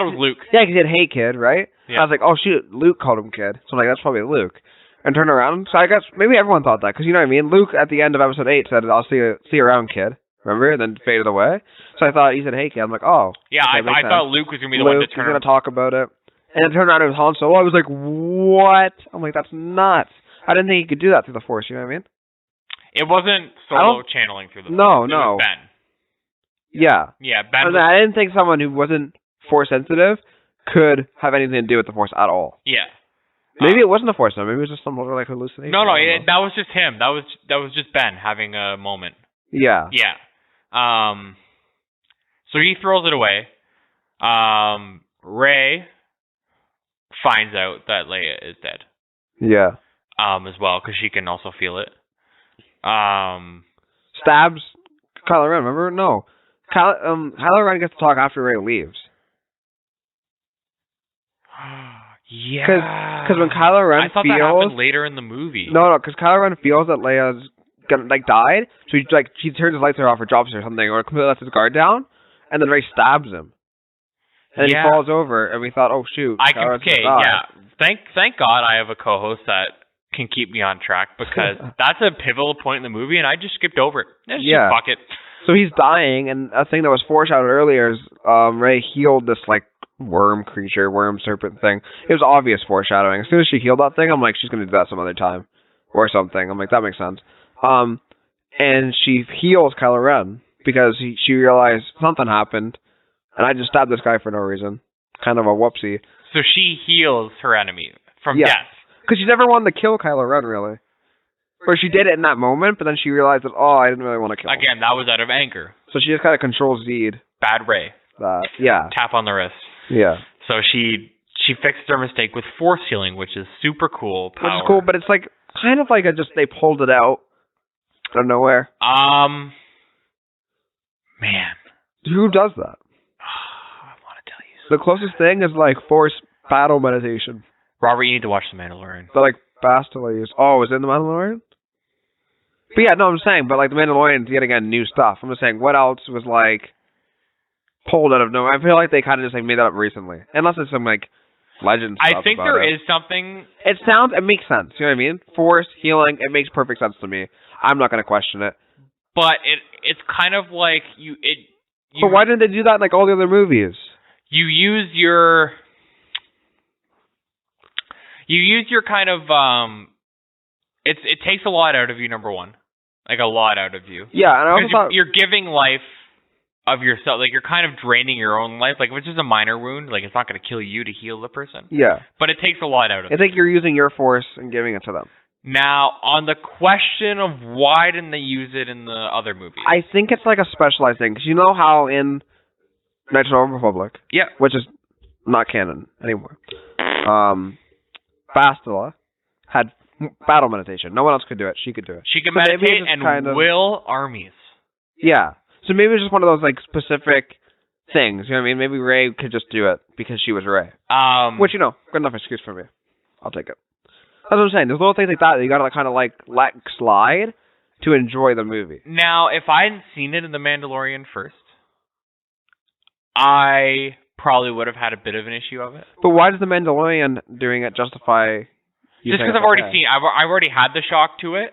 was Luke. Yeah, because he said, "Hey, kid," right? Yeah. I was like, "Oh shoot, Luke called him kid." So I'm like, that's probably Luke. And turned around. So I guess maybe everyone thought that, because you know what I mean. Luke at the end of episode 8 said, "I'll see you around, kid." Remember? And then faded away. So I thought he said, "Hey, kid." I'm like, "Oh." Yeah, okay, I thought Luke was gonna be the one to turn. Luke was gonna talk about it. And it turned out it was Han Solo. I was like, "What?" I'm like, "That's nuts." I didn't think he could do that through the Force. You know what I mean? It wasn't Solo channeling through the Force. No, It no. was Ben. Yeah. Yeah, Ben. I didn't think someone who wasn't Force sensitive could have anything to do with the Force at all. Yeah. Maybe it wasn't the Force, though. Maybe it was just some like hallucination. No, that was just him. That was just Ben having a moment. Yeah. Yeah. So he throws it away. Rey finds out that Leia is dead. Yeah. As well, because she can also feel it. Stabs Kylo Ren. Remember? No. Kylo Ren gets to talk after Rey leaves. Yeah. Because when Kylo Ren I thought that happened later in the movie. No, because Kylo Ren feels that Leia's gonna died, so he turns his lightsaber off or drops it or something, or completely lets his guard down, and then Rey stabs him, and then he falls over, and we thought, oh shoot, Thank God I have a co-host that can keep me on track, because that's a pivotal point in the movie, and I just skipped over it. Just fuck it. So he's dying, and a thing that was foreshadowed earlier is Rey healed this like worm serpent thing. It was obvious foreshadowing. As soon as she healed that thing, I'm like, she's gonna do that some other time or something. I'm like, that makes sense. And she heals Kylo Ren because she realized something happened, and I just stabbed this guy for no reason. Kind of a whoopsie. So she heals her enemy from death. Because she never wanted to kill Kylo Ren, really. Or she did it in that moment, but then she realized that, I didn't really want to kill him. Again, that was out of anger. So she just kind of controls Zed. Bad Rey. Tap on the wrist. Yeah. So she fixed her mistake with force healing, which is super cool power. Which is cool, but it's like kind of like they pulled it out out of nowhere. Man. Who does that? I want to tell you something. The closest thing is like force battle meditation. Robert, you need to watch The Mandalorian. But like Bastila used. Oh, was it in The Mandalorian? But yeah, no, I'm saying, but like The Mandalorian's yet again new stuff. I'm just saying, what else was like pulled out of nowhere? I feel like they kind of just like made that up recently, unless it's some like legend stuff. I think there is something. It makes sense. You know what I mean? Force healing, it makes perfect sense to me. I'm not gonna question it. But it's kind of like But why didn't they do that in like all the other movies? You use your kind of it takes a lot out of you, number one. Like a lot out of you. Yeah, and I also thought you're giving life of yourself. Like you're kind of draining your own life. Like if it's just a minor wound, like it's not going to kill you to heal the person. Yeah. But it takes a lot out of it. I think you're using your force and giving it to them. Now, on the question of why didn't they use it in the other movies? I think it's like a specialized thing. Because you know how in Knights of the Old Republic, which is not canon anymore, Bastila had battle meditation. No one else could do it. She could do it. She could meditate and will armies. Yeah. So maybe it's just one of those like specific things. You know what I mean? Maybe Rey could just do it because she was Rey. Which, good enough excuse for me. I'll take it. That's what I'm saying. There's little things like that you gotta kind of like let slide to enjoy the movie. Now, if I hadn't seen it in The Mandalorian first, I probably would have had a bit of an issue of it. But why does The Mandalorian doing it justify? Just because I've already seen, I've already had the shock to it,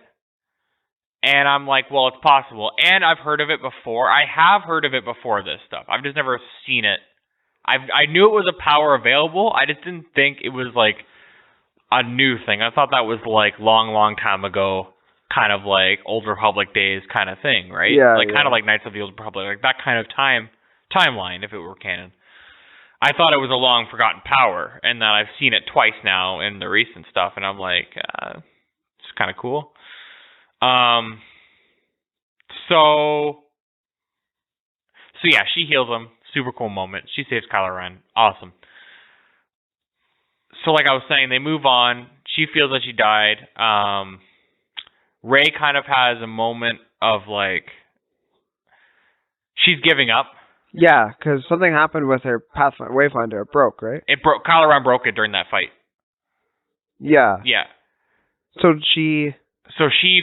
and I'm like, well, it's possible, and I've heard of it before. I have heard of it before this stuff. I've just never seen it. I knew it was a power available. I just didn't think it was like a new thing. I thought that was like long time ago, kind of like Old Republic days kind of thing, right? Yeah. Kind of like Knights of the Old Republic, like that kind of timeline, if it were canon. I thought it was a long forgotten power, and that I've seen it twice now in the recent stuff, and I'm like, it's kind of cool. So yeah, she heals him. Super cool moment. She saves Kylo Ren. Awesome. So like I was saying, they move on. She feels that she died. Rey kind of has a moment of like, she's giving up. Yeah, because something happened with her Wayfinder. It broke, right? It broke. Kylo Ren broke it during that fight. Yeah. Yeah. So she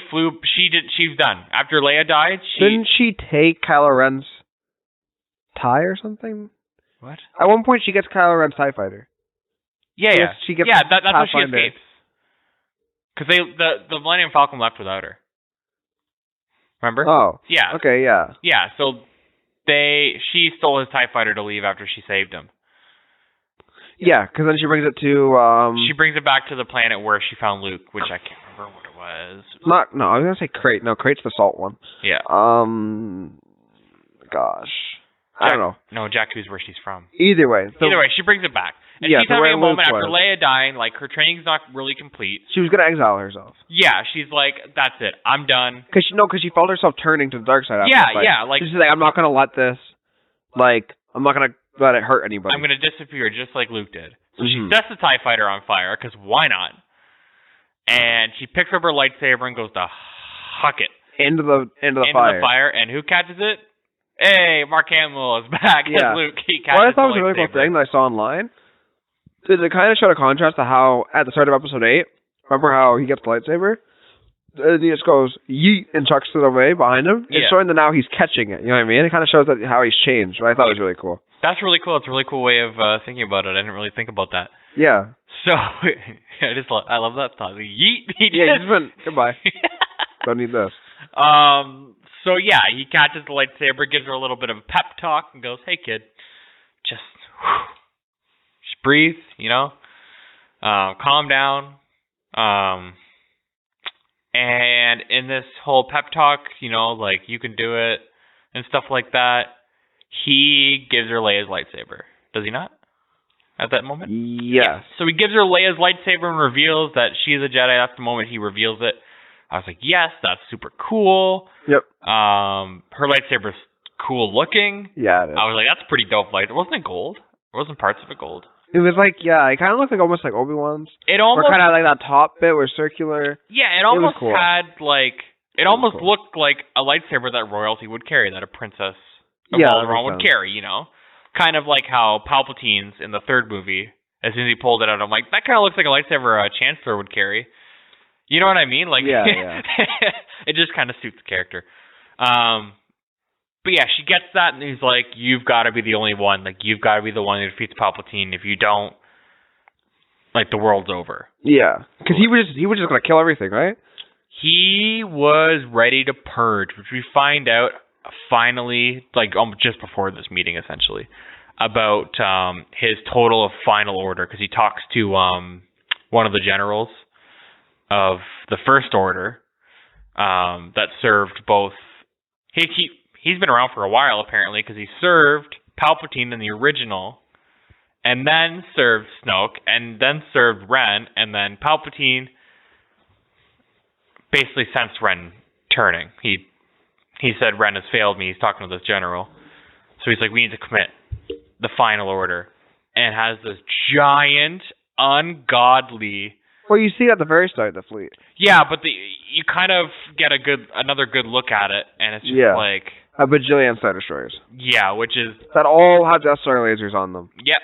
flew. She's done. After Leia died, didn't she take Kylo Ren's tie or something? What? At one point, she gets Kylo Ren's TIE fighter. Yeah. She gets that's how she escapes. Because the Millennium Falcon left without her. Remember? Oh. Yeah. Okay. Yeah. Yeah. So she stole his TIE fighter to leave after she saved him. Yeah, because then she brings it to. She brings it back to the planet where she found Luke, which I can't remember was. Not, no, I was gonna say crate. No, crate's the salt one. Yeah. Gosh. I don't know. No, Jakku's where she's from. Either way. Either way, she brings it back. And Yeah, she's so having where a moment Luke after was. Leia dying, like, her training's not really complete. She was gonna exile herself. Yeah, she's like, that's it. I'm done. Cause she felt herself turning to the dark side after Yeah, the fight. yeah, like, She's like, I'm not gonna let this, like, I'm not gonna let it hurt anybody. I'm going to disappear just like Luke did. So she Mhm. sets the TIE fighter on fire, because why not? And she picks up her lightsaber and goes to huck it into the into fire. the fire. And who catches it? Hey, Mark Hamill is back Yeah. as Luke. He catches What I thought was the a really cool lightsaber. thing that I saw online is it kind of showed a contrast to how at the start of episode 8, remember how he gets the lightsaber? And he just goes yeet and chucks it away behind him. Yeah. It's showing that now he's catching it. You know what I mean? It kind of shows that how he's changed. But I thought it was really cool. That's really cool. It's a really cool way of thinking about it. I didn't really think about that. Yeah. So I love that thought. Yeet. Yeah. He just went goodbye. Don't need this. So yeah, he catches the lightsaber, gives her a little bit of a pep talk, and goes, "Hey kid, just breathe, you know, calm down." And in this whole pep talk, you know, like, you can do it and stuff like that, he gives her Leia's lightsaber. Does he not? At that moment? Yes. Yeah. So he gives her Leia's lightsaber and reveals that she's a Jedi. That's the moment he reveals it. I was like, yes, that's super cool. Yep. Her lightsaber's cool looking. Yeah. It is. I was like, that's pretty dope light. Wasn't it gold? Wasn't parts of it gold? It was like, yeah, it kind of looked like almost like Obi-Wan's. It Or almost kind of like that top bit was circular. Yeah, it almost cool. had like it almost cool. looked like a lightsaber that royalty would carry, that a princess of Yeah, Alderaan that would makes sense. carry, you know? Kind of like how Palpatine's in the third movie, as soon as he pulled it out, I'm like, that kind of looks like a lightsaber a Chancellor would carry. You know what I mean? Like, Yeah. it just kind of suits the character. But yeah, she gets that, and he's like, you've got to be the only one. Like, you've got to be the one who defeats Palpatine. If you don't, like, the world's over. Yeah. Because he was just going to kill everything, right? He was ready to purge, which we find out finally, like, just before this meeting, essentially, about his total of final order, because he talks to one of the generals of the First Order that served both. He's been around for a while, apparently, because he served Palpatine in the original, and then served Snoke, and then served Ren, and then Palpatine basically sensed Ren turning. He said, Ren has failed me. He's talking to this general. So he's like, we need to commit the final order. And has this giant, ungodly... Well, you see it at the very start of the fleet. Yeah, but you kind of get another good look at it, and it's just like... A bajillion Star Destroyers. Yeah, which is... That all have Death Star lasers on them. Yep.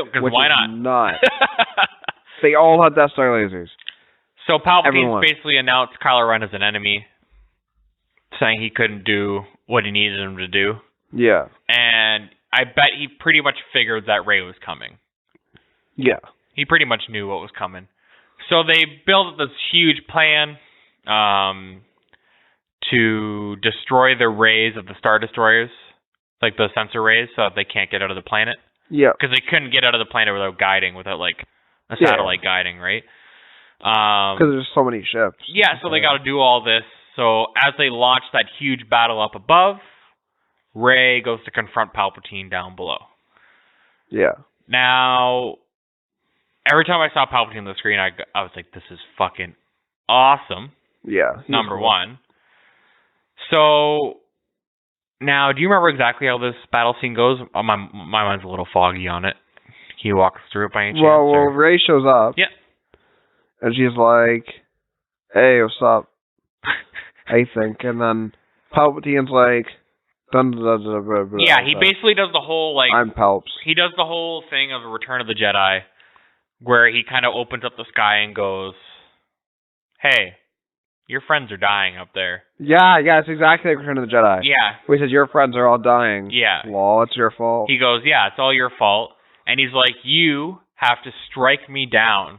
Because Which why is not? nuts. They all have Death Star lasers. So Palpatine's Everyone. basically announced Kylo Ren as an enemy, saying he couldn't do what he needed him to do. Yeah. And I bet he pretty much figured that Rey was coming. Yeah. He pretty much knew what was coming. So they built this huge plan to destroy the rays of the Star Destroyers, like the sensor rays, so that they can't get out of the planet. Yeah. Because they couldn't get out of the planet without guiding, without like a satellite guiding, right? Because there's so many ships. Yeah, so they got to do all this. So as they launch that huge battle up above, Rey goes to confront Palpatine down below. Yeah. Now, every time I saw Palpatine on the screen, I was like, this is fucking awesome. Yeah. Number one. So, now, do you remember exactly how this battle scene goes? My mind's a little foggy on it. Can you walk us through it by any chance? Well, or? Rey shows up. Yeah. And she's like, hey, what's up? I think. And then Palpatine's like, dun, dun, dun, dun, dun, dun, Yeah, he basically does the whole, like... I'm Palps. He does the whole thing of Return of the Jedi, where he kind of opens up the sky and goes, hey, your friends are dying up there. Yeah, it's exactly like Return of the Jedi. Yeah. Where he says, your friends are all dying. Yeah. Lol, it's your fault. He goes, yeah, it's all your fault. And he's like, you have to strike me down.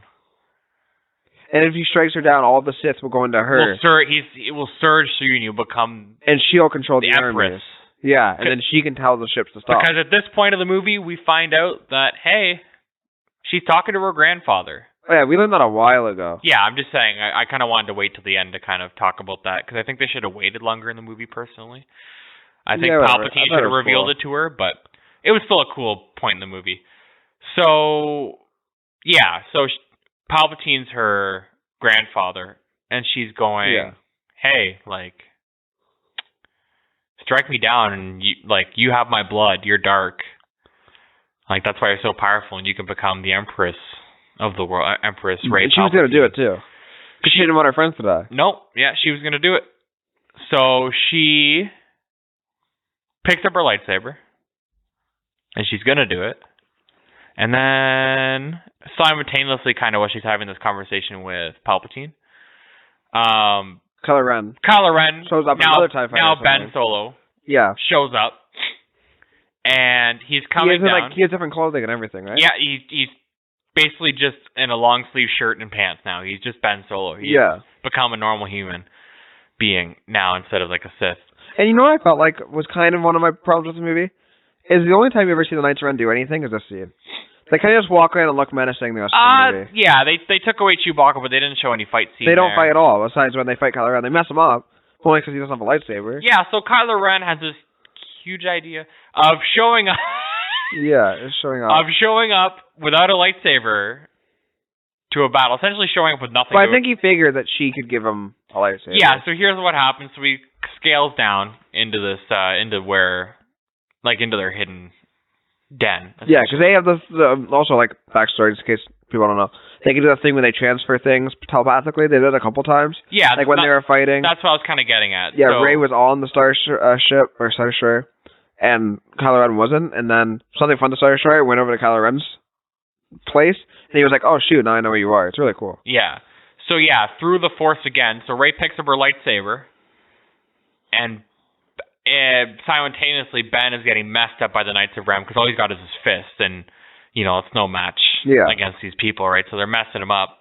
And if he strikes her down, all the Sith will go into her. It will surge through you and you'll become And she'll control the Empress. armies. Yeah, and then she can tell the ships to stop. Because at this point of the movie, we find out that, hey, she's talking to her grandfather. Oh, yeah, we learned that a while ago. Yeah, I'm just saying, I kind of wanted to wait till the end to kind of talk about that, because I think they should have waited longer in the movie, personally. I think Palpatine should have revealed it to her, but it was still a cool point in the movie. So, yeah, so Palpatine's her grandfather, and she's going, hey, like, strike me down, and you have my blood, you're dark. Like, that's why you're so powerful, and you can become the Empress of the world, Empress Rey. And she was going to do it, too. Because she didn't want her friends to die. Nope, yeah, she was going to do it. So she picks up her lightsaber, and she's going to do it. And then, simultaneously, kind of while she's having this conversation with Palpatine, Kylo Ren shows up. Now Ben Solo shows up, and he's coming down. He has different clothing and everything, right? Yeah, he's basically just in a long sleeve shirt and pants now. He's just Ben Solo. He's become a normal human being now instead of like a Sith. And you know what I felt like was kind of one of my problems with the movie? Is the only time you ever see the Knights of Ren do anything is this scene. They kind of just walk around and look menacing the rest of the movie. Yeah, they took away Chewbacca, but they didn't show any fight scenes. They don't fight at all, besides when they fight Kylo Ren. They mess him up, only because he doesn't have a lightsaber. Yeah, so Kylo Ren has this huge idea of showing up. It's showing up. Of showing up without a lightsaber to a battle, essentially showing up with nothing. But I think he figured that she could give him a lightsaber. Yeah, so here's what happens. So he scales down into this, into their hidden den. Yeah, because they have also, like, backstory, just in case people don't know. They can do that thing when they transfer things telepathically. They did it a couple times. Yeah. Like when they were fighting. That's what I was kind of getting at. Yeah, Rey was on the Star ship, or Star Destroyer, and Kylo Ren wasn't, and then something from the Star Destroyer went over to Kylo Ren's place, and he was like, oh, shoot, now I know where you are. It's really cool. Yeah. So, yeah, through the Force again. So Rey picks up her lightsaber, and simultaneously, Ben is getting messed up by the Knights of Ren because all he's got is his fist, and it's no match against these people, right? So they're messing him up.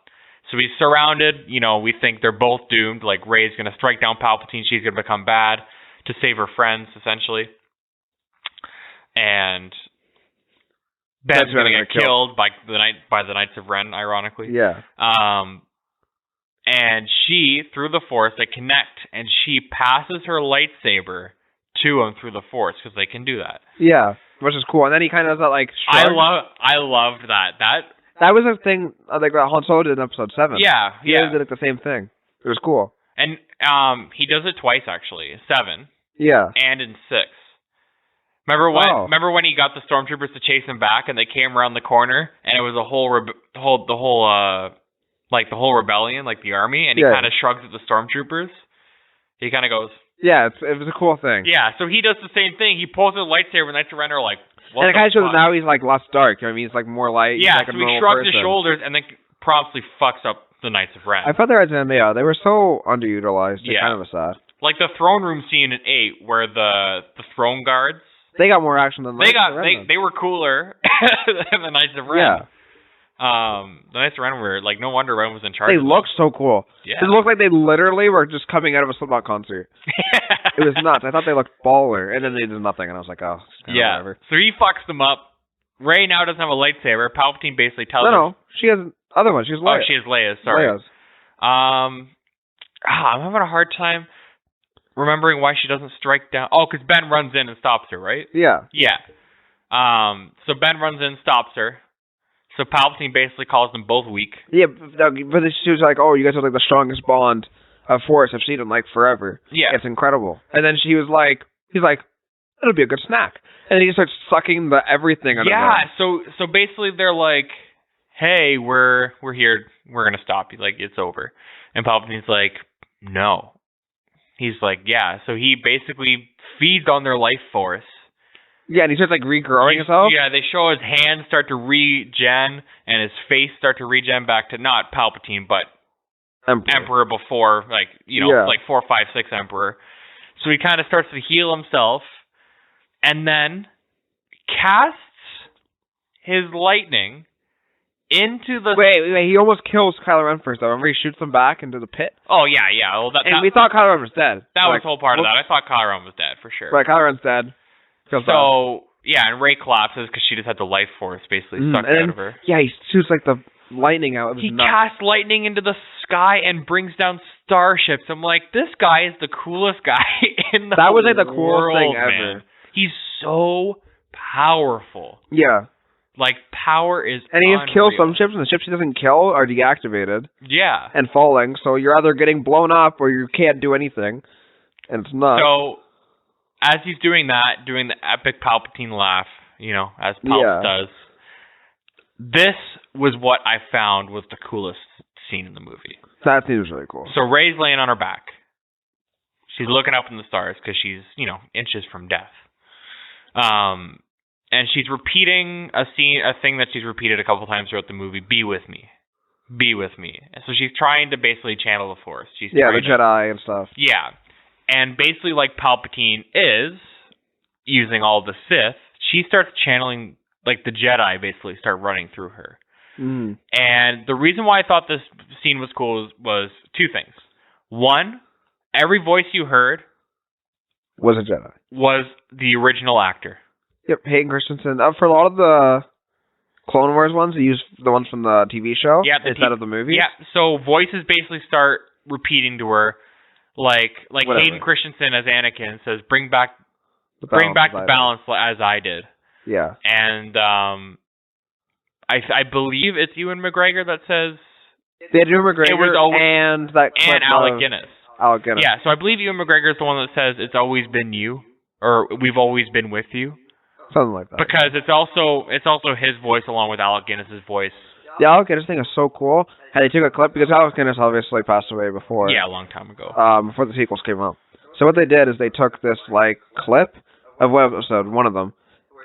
So he's surrounded. We think they're both doomed. Like Rey's going to strike down Palpatine. She's going to become bad to save her friends, essentially. And Ben's going to get killed by the Knights of Ren, ironically. Yeah. And she, through the Force, they connect, and she passes her lightsaber to him through the Force because they can do that. Yeah, which is cool. And then he kind of does that like shrug. I loved that. That was a thing like Han Solo did in Episode 7. Yeah, he did like the same thing. It was cool. And he does it twice actually, 7. Yeah. And in 6. Remember when he got the stormtroopers to chase him back, and they came around the corner, and it was the whole rebellion, like the army, and he kind of shrugs at the stormtroopers. He kind of goes. Yeah, it was a cool thing. Yeah, so he does the same thing. He pulls his lightsaber, and Knights of Ren are like, what? And it kind of shows that now he's like less dark. I mean, he's like more light. Yeah, like so he shrugs his shoulders and then promptly fucks up the Knights of Ren. I thought they were so underutilized. It's kind of sad. Like the throne room scene in 8, where the throne guards. They got more action than they were cooler than the Knights of Ren. Yeah. The Knights of Ren were like, no wonder Ren was in charge. They looked so cool. Yeah. It looked like they literally were just coming out of a Slipknot concert. It was nuts. I thought they looked baller, and then they did nothing, and I was like, oh, whatever. So he fucks them up. Rey now doesn't have a lightsaber. Palpatine basically tells her. No, she has other one. She has Leia. Oh, she has Leia's. Sorry. Leia's. I'm having a hard time remembering why she doesn't strike down. Oh, because Ben runs in and stops her, right? Yeah. Yeah. So Ben runs in and stops her. So Palpatine basically calls them both weak. Yeah, but she was like, oh, you guys are like the strongest bond of Force I've seen in like forever. Yeah. It's incredible. And then he's like, it'll be a good snack. And then he starts sucking the everything out of them. Yeah, so basically they're like, hey, we're here. We're going to stop you. Like, it's over. And Palpatine's like, no. He's like, yeah. So he basically feeds on their life force. Yeah, and he starts like regrowing himself. Yeah, they show his hands start to regen and his face start to regen back to not Palpatine, but Emperor before, like, like 4, 5, 6 Emperor. So he kind of starts to heal himself and then casts his lightning into the... Wait, he almost kills Kylo Ren first, though. Remember, he shoots him back into the pit? Oh, yeah. Well, we thought Kylo Ren was dead. That was the whole part of that. I thought Kylo Ren was dead, for sure. Right, Kylo Ren's dead. So, yeah, and Rey collapses because she just had the life force basically sucked out of her. Yeah, he shoots like the lightning out. It was He nuts. casts lightning into the sky and brings down starships. I'm like, this guy is the coolest guy in the world. That was like the coolest thing man. ever. He's so powerful. Yeah. Like, power is And he has killed unreal. some ships, and the ships he doesn't kill are deactivated Yeah. and falling. So you're either getting blown up or you can't do anything. And it's nuts. So, as he's doing that, doing the epic Palpatine laugh, you know, as Palp does, this was what I found was the coolest scene in the movie. That scene was really cool. So Rey's laying on her back. She's looking up in the stars because she's, you know, inches from death. And she's repeating a thing that she's repeated a couple times throughout the movie. Be with me. Be with me. And so she's trying to basically channel the Force. She's the Jedi and stuff. Yeah. And basically like Palpatine is using all the Sith, she starts channeling, like the Jedi basically start running through her. Mm. And the reason why I thought this scene was cool was two things. One, every voice you heard Was a Jedi. was the original actor. Yep, Hayden Christensen. For a lot of the Clone Wars ones, they use the ones from the TV show instead of the movie. Yeah, so voices basically start repeating to her, like Whatever. Hayden Christensen as Anakin says, "Bring back the balance balance as I did." Yeah. And I believe it's Ewan McGregor that says, They had Ewan McGregor It was always- and that clip and Alec of Guinness. Alec Guinness. Yeah, so I believe Ewan McGregor is the one that says, "It's always been you," or "We've always been with you," Something like that. because it's also his voice along with Alec Guinness's voice. The Alec Guinness thing is so cool. And they took a clip because Alec Guinness obviously passed away before. Yeah, a long time ago. Before the sequels came out. So what they did is they took this like clip of one of them,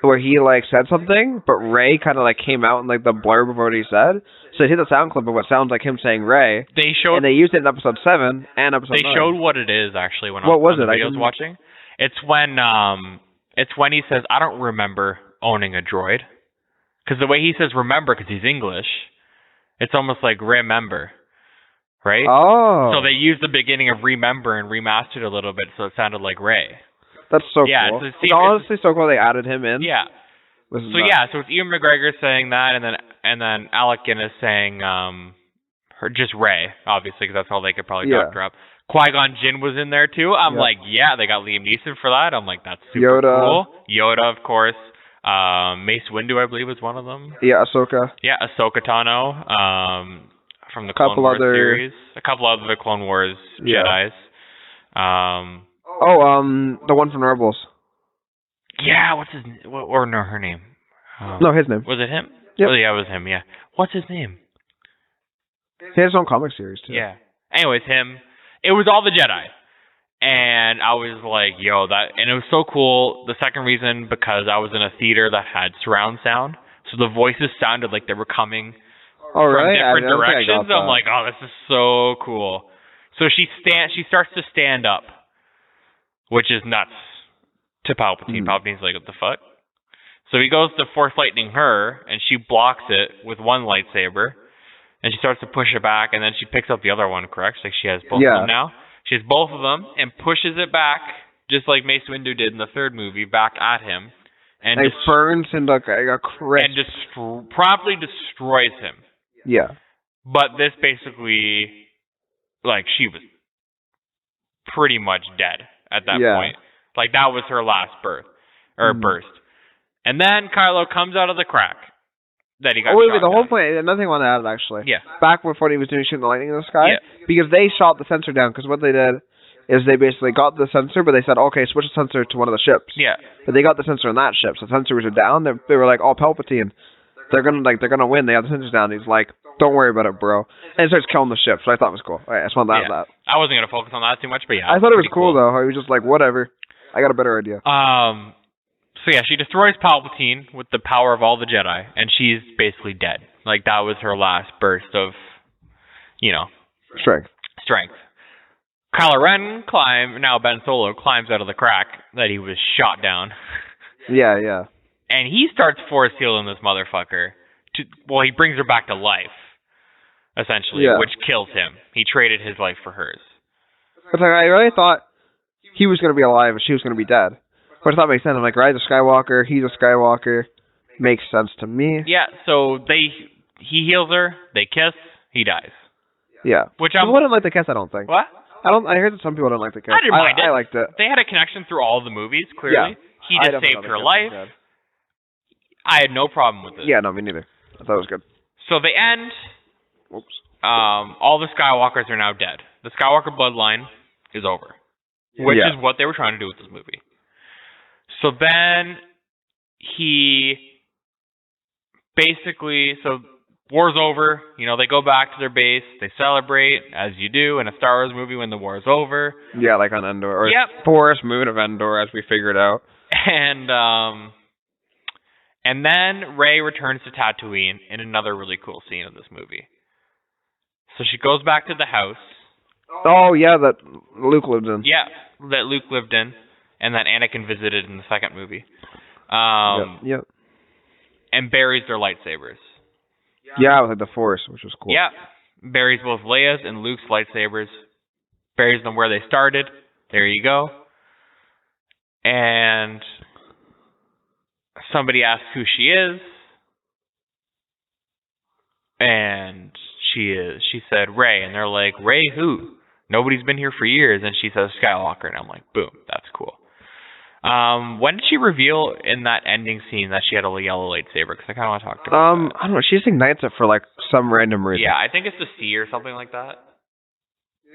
where he like said something, but Rey kind of like came out in like the blurb of what he said. So they hit the sound clip of what sounds like him saying Rey, They showed and they used it in episode 7 and episode 9. They showed what it is actually when What was on it? the I videos didn't- watching. It's when he says, "I don't remember owning a droid," because the way he says "remember" because he's English, it's almost like remember, right? Oh. So they used the beginning of remember and remastered a little bit so it sounded like Rey. That's so Yeah, cool. it's- It's honestly so cool they added him in. Yeah. This is So nuts. yeah, so it's Ewan McGregor saying that, and then Alec Guinness saying just Rey, obviously, because that's all they could probably doctor up. Qui-Gon Jinn was in there too. I'm like, yeah, they got Liam Neeson for that. I'm like, that's super Yoda. cool. Yoda, of course. Mace Windu, I believe, was one of them. Yeah, Ahsoka. Yeah, Ahsoka Tano from the Clone Couple Wars other- series. A couple other Clone Wars Yeah. Jedis. The one from Rebels. Yeah, what's his name? Or no, her name. No, his name. Was it him? Yep. Oh, yeah, it was him, yeah. What's his name? He has his own comic series too. Yeah. Anyways, him. It was all the Jedi. And I was like, yo, and it was so cool. The second reason, because I was in a theater that had surround sound. So the voices sounded like they were coming All from right. different I don't think I directions. got I'm like, oh, this is so cool. So she starts to stand up, which is nuts to Palpatine. Palpatine's like, what the fuck? So he goes to Force Lightning her, and she blocks it with one lightsaber, and she starts to push it back, and then she picks up the other one, correct? Like she has both of them now. She has both of them, and pushes it back, just like Mace Windu did in the third movie, back at him. And it burns into a crisp. And promptly destroys him. Yeah. But this basically, like, she was pretty much dead at that point. Like, that was her last burst. And then Kylo comes out of the crack that he got wait, shot the whole down. point, another thing I want to add, actually. Yeah. Back before he was doing shooting the lightning in the sky, Yeah. because they shot the sensor down, because what they did is they basically got the sensor, but they said, okay, switch the sensor to one of the ships. Yeah. But they got the sensor on that ship, so the sensors are down. They were like, oh, Palpatine, they're gonna win. They have the sensors down. He's like, don't worry about it, bro. And he starts killing the ship, so I thought it was cool. I just wanted to add that. I wasn't going to focus on that too much, but yeah. I thought it was pretty cool, though. He was just like, whatever. I got a better idea. So yeah, she destroys Palpatine with the power of all the Jedi, and she's basically dead. Like, that was her last burst of, Strength. Kylo Ren now Ben Solo climbs out of the crack that he was shot down. Yeah. And he starts force healing this motherfucker. He brings her back to life, essentially, which kills him. He traded his life for hers. It's like, I really thought he was going to be alive and she was going to be dead. But I thought it made sense. I'm like, Rise of Skywalker, he's a Skywalker. Makes sense to me. Yeah, so he heals her. They kiss. He dies. Yeah. Which People wouldn't like the kiss, I don't think. What? I heard that some people don't like the kiss. I didn't mind it. I liked it. They had a connection through all the movies. Clearly, he I just definitely saved thought the her kiss life. was good. I had no problem with it. Yeah, no, me neither. I thought it was good. So they end. Oops. All the Skywalkers are now dead. The Skywalker bloodline is over, which is what they were trying to do with this movie. So then he basically, war's over. They go back to their base. They celebrate, as you do in a Star Wars movie when the war is over. Yeah, like on Endor. Or Yep. Forest Moon of Endor, as we figured out. And then Rey returns to Tatooine in another really cool scene of this movie. So she goes back to the house. Oh, yeah, that Luke lived in. Yeah, that Luke lived in, and that Anakin visited in the second movie. Yep. And buries their lightsabers. Yeah, with like the Force, which was cool. Yeah, buries both Leia's and Luke's lightsabers. Buries them where they started. There you go. And somebody asks who she is. And she said Rey, and they're like, Rey who? Nobody's been here for years. And she says Skywalker, and I'm like, boom, that's cool. When did she reveal in that ending scene that she had a yellow lightsaber? Because I kind of want to talk to her about that. I don't know. She just ignites it for like some random reason. Yeah, I think it's to see or something like that.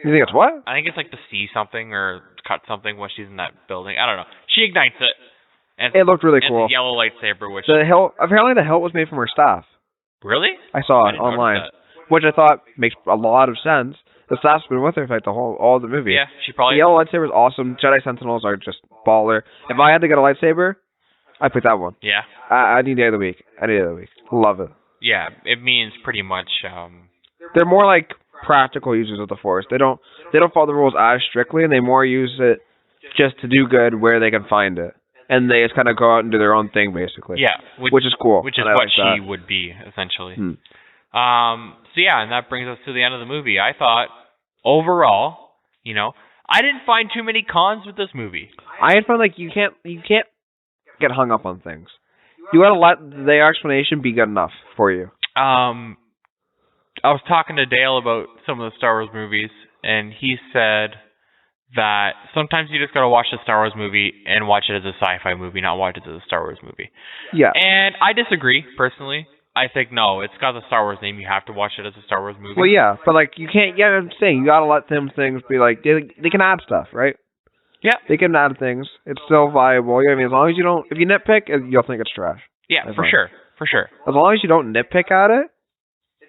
You think it's what? I think it's like to see something or cut something when she's in that building. I don't know. She ignites it. And It looked really cool. It's a yellow lightsaber, which The hilt. Apparently, the hilt was made from her staff. really? I saw I it didn't online, notice which I thought makes a lot of sense. The staff's been with her for like all the movie. Yeah, she The probably. yellow lightsaber is awesome. Jedi Sentinels are just baller. If I had to get a lightsaber, I'd pick that one. Yeah, I need day of the week. Love it. yeah. It means pretty much. They're more like practical users of the Force. They don't follow the rules as strictly, and they more use it just to do good where they can find it, and they just kind of go out and do their own thing basically. Yeah, which is cool. Which is and I what like she that. would be essentially. Hmm. So yeah, and that brings us to the end of the movie. I thought overall, I didn't find too many cons with this movie. I had found like you can't get hung up on things. You gotta let their explanation be good enough for you. I was talking to Dale about some of the Star Wars movies, and he said that sometimes you just gotta watch the Star Wars movie and watch it as a sci-fi movie, not watch it as a Star Wars movie. Yeah. And I disagree, personally. I think, no, it's got the Star Wars name. You have to watch it as a Star Wars movie. Well, yeah, but like you can't. Yeah, I'm saying you gotta let them things be like they can add stuff, right? Yeah. They can add things. It's still viable. You know what I mean? As long as you don't, if you nitpick, you'll think it's trash. Yeah, That's for fine. sure. For sure. As long as you don't nitpick at it,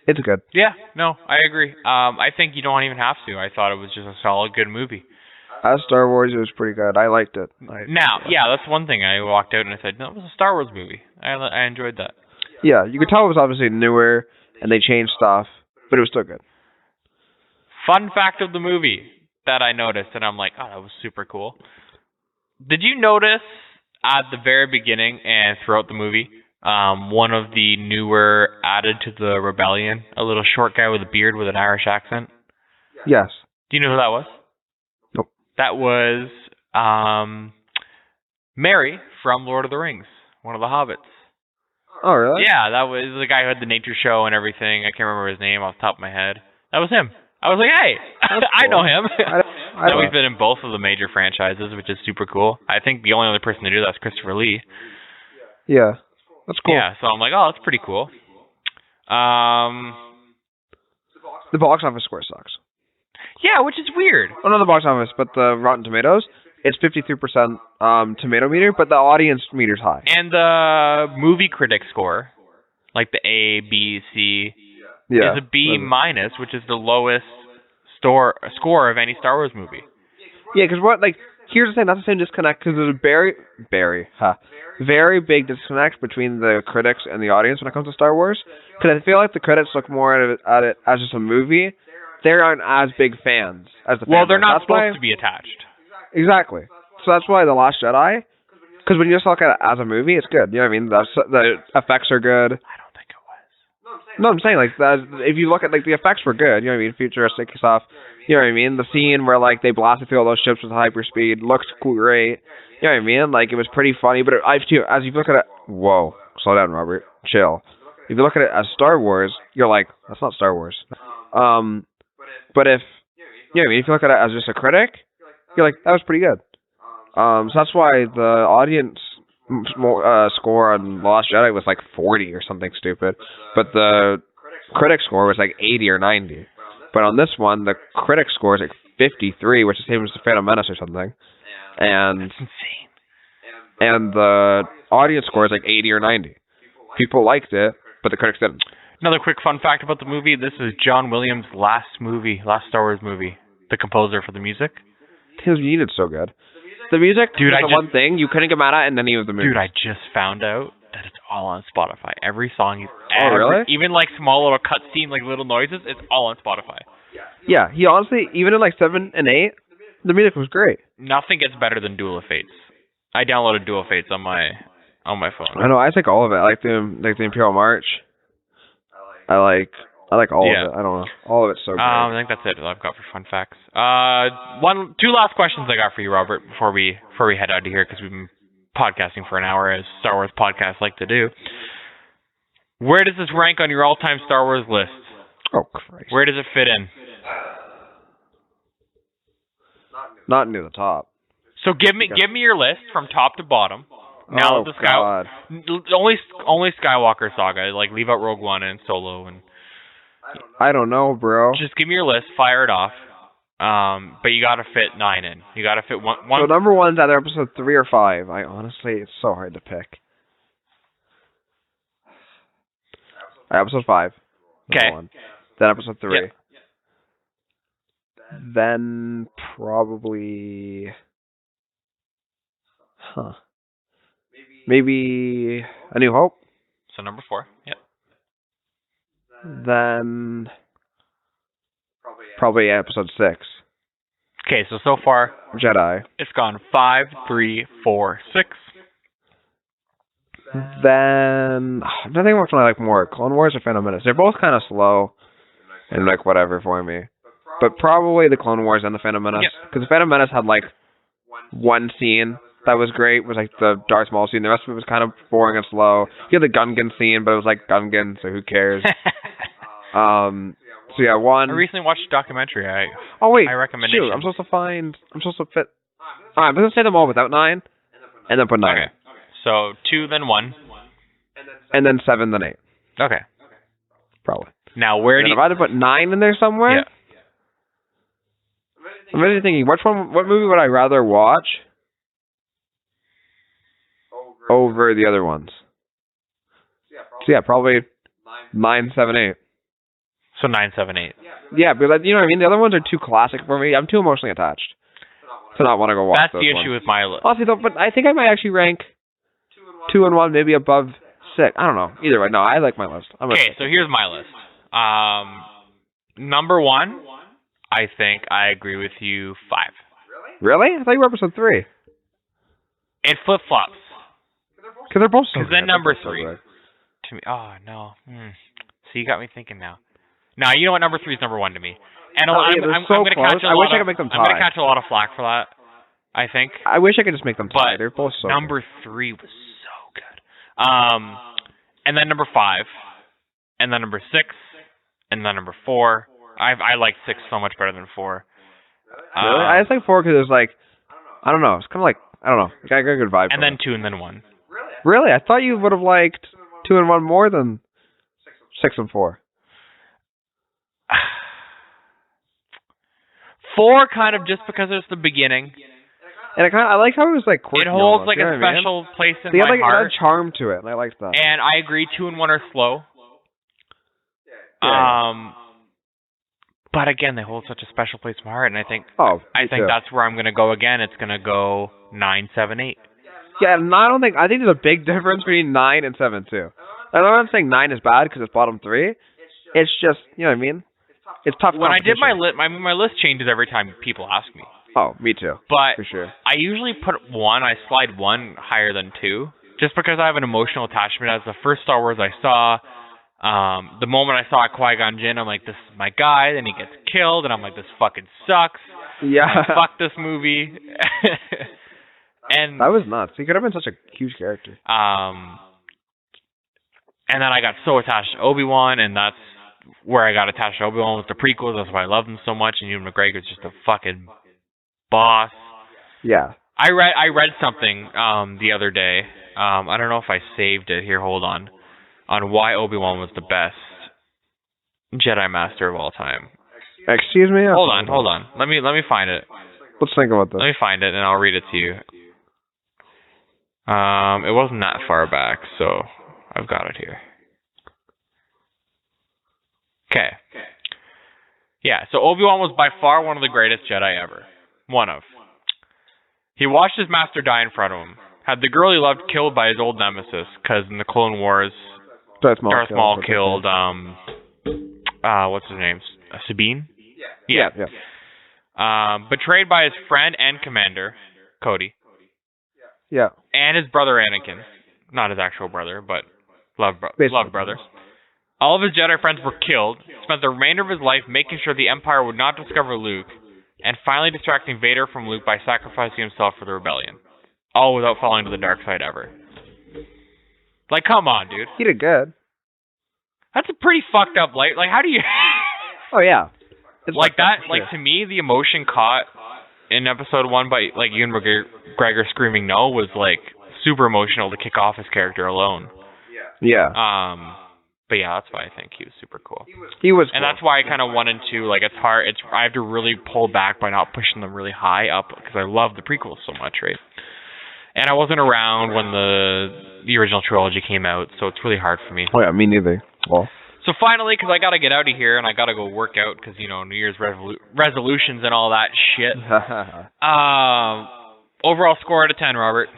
it's good. Yeah, no, I agree. I think you don't even have to. I thought it was just a solid, good movie. As Star Wars, it was pretty good. I liked it. Yeah, that's one thing. I walked out and I said, no, it was a Star Wars movie. I enjoyed that. Yeah, you could tell it was obviously newer, and they changed stuff, but it was still good. Fun fact of the movie that I noticed, and I'm like, oh, that was super cool. Did you notice at the very beginning and throughout the movie, one of the newer added to the rebellion, a little short guy with a beard with an Irish accent? Yes. Do you know who that was? Nope. That was Merry from Lord of the Rings, one of the hobbits. Oh, really? Yeah, that was the guy who had the nature show and everything. I can't remember his name off the top of my head. That was him. I was like, hey, I know him. I Now don't he's been in both of the major franchises, which is super cool. I think the only other person to do that is Christopher Lee. Yeah. That's cool. Yeah, so I'm like, oh, that's pretty cool. The box office score sucks. Yeah, which is weird. Oh, not the box office, but the Rotten Tomatoes. It's 53% tomato meter, but the audience meter's high. And the movie critic score, like the A, B, C, Yeah. is a B minus, which is the lowest score of any Star Wars movie. Yeah, because here's the thing, that's the same disconnect, because there's a very big disconnect between the critics and the audience when it comes to Star Wars. Because I feel like the critics look more at it as just a movie. They aren't as big fans as the fans. Well, they're not That's why- supposed to be attached. Exactly. So that's why The Last Jedi, because when you just look at it as a movie, it's good. You know what I mean? The effects are good. I don't think it was. No, I'm saying if you look at the effects were good. You know what I mean? Futuristic stuff. You know what I mean? The scene where they blasted through all those ships with hyperspeed looks great. You know what I mean? It was pretty funny. But as you look at it, whoa, slow down, Robert, chill. if you look at it as Star Wars, you're like, that's not Star Wars. But if if you look at it as just a critic, you're like, that was pretty good. So that's why the audience score on Lost Jedi was like 40 or something stupid, but the critic score was like 80 or 90. But on this one, the critic score is like 53, which is the same as the Phantom Menace or something, and That's insane. and the audience score is like 80 or 90. People liked it, but the critics didn't. Another quick fun fact about the movie: this is John Williams' last Star Wars movie. The composer for the music. His music is so good. The music Dude, is the one thing you couldn't get mad at in any of the movies. Dude, I just found out that it's all on Spotify. Every song, really? Even like small little cutscene, like little noises, it's all on Spotify. Yeah, he honestly, even in like 7 and 8, the music was great. Nothing gets better than Duel of Fates. I downloaded Duel of Fates on my phone. I know, I like all of it. I like the Imperial March. I like all of it. I don't know. All of it's so great. I think that's it. I've got for fun facts. Two last questions I got for you, Robert, before we head out of here, because we've been podcasting for an hour, as Star Wars podcasts like to do. Where does this rank on your all-time Star Wars list? Oh Christ! Where does it fit in? Not near the top. So give me your list from top to bottom. Now God. Only Skywalker saga, like leave out Rogue One and Solo, and I don't know, bro. just give me your list, fire it off. But you gotta fit 9 in. You gotta fit one. So number one's either episode 3 or 5. Honestly, it's so hard to pick. Episode 5. Okay. Then episode 3. Yep. Then probably, maybe A New Hope. So number 4. Yep. Then probably episode 6. Okay, so far Jedi. it's gone 5, 3, 4, 6. Then I don't think which one I like more, Clone Wars or Phantom Menace. They're both kind of slow and like whatever for me. But probably the Clone Wars and the Phantom Menace, because the Phantom Menace had like one scene that was great, was like the Darth Maul scene. The rest of it was kind of boring and slow. You had the Gungan scene, but it was like Gungan, so who cares? So yeah, one. I recently watched a documentary. Oh wait, my recommendation. shoot, I'm supposed to fit. Alright, I'm gonna say them all without 9, and then put 9. Okay. So 2, then 1. And then 7, then 8. Okay. Probably. Now where And do if I had to put 9 in there somewhere, Yeah. I'm really thinking, what movie would I rather watch over the other ones? So yeah, probably 9, 7, 8. So 9, 7, 8. Yeah, because you know what I mean. The other ones are too classic for me. I'm too emotionally attached to not want to go watch. That's those the ones. issue with my list. Honestly, though, but I think I might actually rank 2 and 1 maybe above 6. I don't know. Either way, no, I like my list. Okay, so here's my list. Number 1, I think I agree with you. 5. Really? I thought you were episode 3. It flip flops. Because they're both so Because good. then number They're both so 3. good. To me, oh no. So you got me thinking now. Now you know what, number 3 is number 1 to me. And I'm going to catch I wish I could make them I'm going to tie. catch a lot of flack for that, I think. I wish I could just make them tie. But They're both so number 3 was so good. And then number 5, and then number 6, and then number 4. I like 6 so much better than 4. Really? I just like 4 because it was like, I don't know. It's kind of like, I don't know. It got a good vibe. And then 2, and then 1. Really? I thought you would have liked 2 and 1 more than 6 and 4. 4 kind of just because it's the beginning. And I like how it was like quirky. It holds almost, like you know a what I mean? special place in They had my like heart. a charm to it, and I liked that. And I agree, 2 and 1 are slow. Yeah. But again, they hold such a special place in my heart, and I think me too. that's where I'm gonna go again. It's gonna go 9, 7, 8. Yeah, and I think there's a big difference between 9 and 7 too. I'm not saying 9 is bad because it's bottom 3. It's just, you know what I mean? It's tough. When I did my list, my list changes every time people ask me. Oh, me too. But for sure. I usually put 1. I slide 1 higher than 2, just because I have an emotional attachment. As the first Star Wars I saw, the moment I saw Qui-Gon Jinn, I'm like, this is my guy. Then he gets killed, and I'm like, this fucking sucks. Yeah. Fuck this movie. And that was nuts. He could have been such a huge character. And then I got so attached to Obi-Wan, and that's where I got attached to Obi-Wan with the prequels. That's why I loved him so much, and Ewan McGregor's just a fucking boss. Yeah. I read something the other day. I don't know if I saved it. Here, hold on why Obi-Wan was the best Jedi Master of all time. Excuse me? Hold on. Let me find it. Let's think about this. Let me find it, and I'll read it to you. It wasn't that far back, so I've got it here. Okay. Yeah, so Obi-Wan was by far one of the greatest Jedi ever. One of. He watched his master die in front of him. Had the girl he loved killed by his old nemesis, because in the Clone Wars, Darth Maul killed, what's his name? Sabine? Yeah. Betrayed by his friend and commander, Cody. Yeah. And his brother Anakin. Not his actual brother, but love brother. All of his Jedi friends were killed, spent the remainder of his life making sure the Empire would not discover Luke, and finally distracting Vader from Luke by sacrificing himself for the rebellion. All without falling to the dark side ever. Like, come on, dude. He did good. That's a pretty fucked up life. Like, how do you... Oh, yeah. It's like that, like, to me, the emotion caught in episode 1 by, like, Ewan McGregor screaming no was, like, super emotional to kick off his character alone. Yeah. But yeah, that's why I think he was super cool. He was And cool. that's why I kind of 1 and 2, like, it's hard. I have to really pull back by not pushing them really high up, because I love the prequels so much, right? And I wasn't around when the original trilogy came out, so it's really hard for me. Oh, yeah, me neither. Well. So finally, because I got to get out of here and I got to go work out because, you know, New Year's resolutions and all that shit. Overall score out of 10, Robert,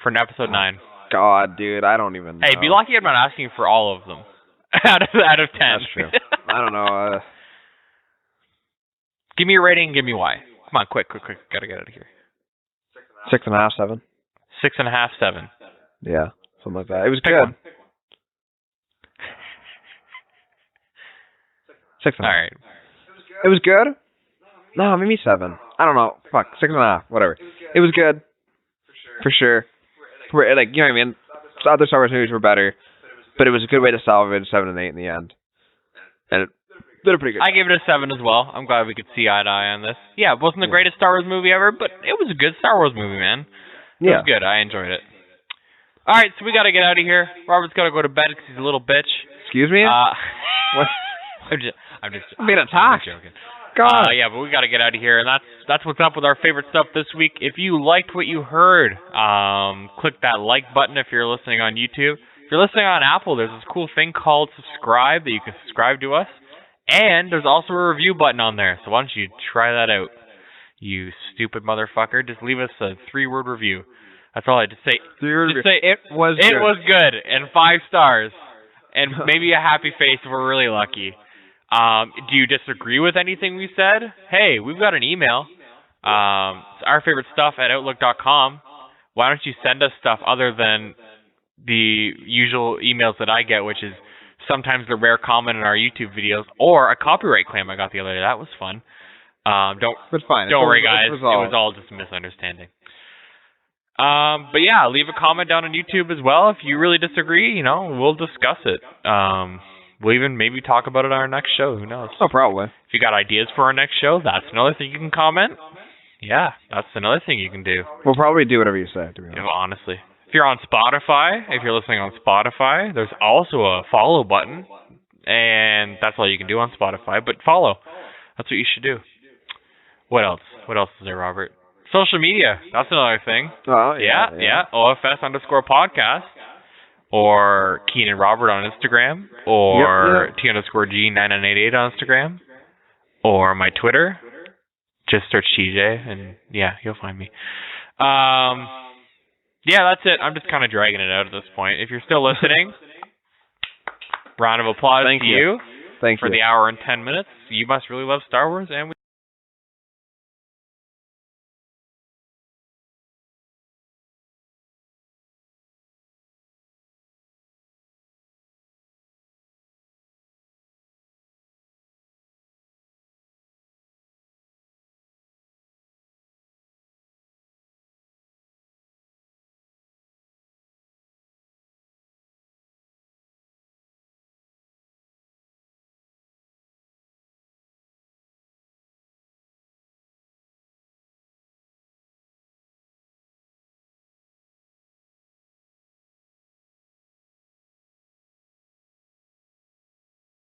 for episode 9. God, dude, I don't even know. Hey, be lucky I'm not asking for all of them out of 10. That's true. I don't know. Give me a rating and give me why. Come on, quick. Got to get out of here. 6.5, 7. 6.5, 7. Yeah, something like that. It was Pick good. one. 6.5. All right. It was good? No, maybe 7. I don't know. Fuck, 6.5. Whatever. It was good. For sure. Like, you know what I mean? The other Star Wars movies were better, but it was a good way to salvage 7 and 8 in the end. And it did a pretty good job. I gave it a 7 as well. I'm glad we could see eye to eye on this. Yeah, it wasn't the greatest Star Wars movie ever, but it was a good Star Wars movie, man. It was good. I enjoyed it. All right, so we got to get out of here. Robert's got to go to bed because he's a little bitch. Excuse me? What? I'm just being attacked. I'm joking. God. Yeah, but we got to get out of here, and that's what's up with our favorite stuff this week. If you liked what you heard, click that like button if you're listening on YouTube. If you're listening on Apple, there's this cool thing called subscribe that you can subscribe to us, and there's also a review button on there. So why don't you try that out, you stupid motherfucker? Just leave us a 3-word review. That's all I had to say. Just say it was good and 5 stars, and maybe a happy face if we're really lucky. Do you disagree with anything we said? Hey, we've got an email. It's ourfavoritestuff@outlook.com. Why don't you send us stuff other than the usual emails that I get, which is sometimes the rare comment in our YouTube videos, or a copyright claim I got the other day. That was fun. It's fine. Don't worry, guys. It was all just a misunderstanding. But yeah, leave a comment down on YouTube as well. If you really disagree, you know, we'll discuss it. We'll even maybe talk about it on our next show. Who knows? Oh, probably. If you got ideas for our next show, that's another thing you can comment. Yeah, that's another thing you can do. We'll probably do whatever you say, to be honest. You know, honestly. If you're on Spotify, if you're listening on Spotify, there's also a follow button. And that's all you can do on Spotify. But follow. That's what you should do. What else? What else is there, Robert? Social media. That's another thing. Oh, yeah. OFS_podcast. Or Keenan Robert on Instagram. Or T_G9988 on Instagram. Or my Twitter. Just search TJ and yeah, you'll find me. Yeah, that's it. I'm just kind of dragging it out at this point. If you're still listening, round of applause to you. Thank you. For the hour and 10 minutes. You must really love Star Wars, and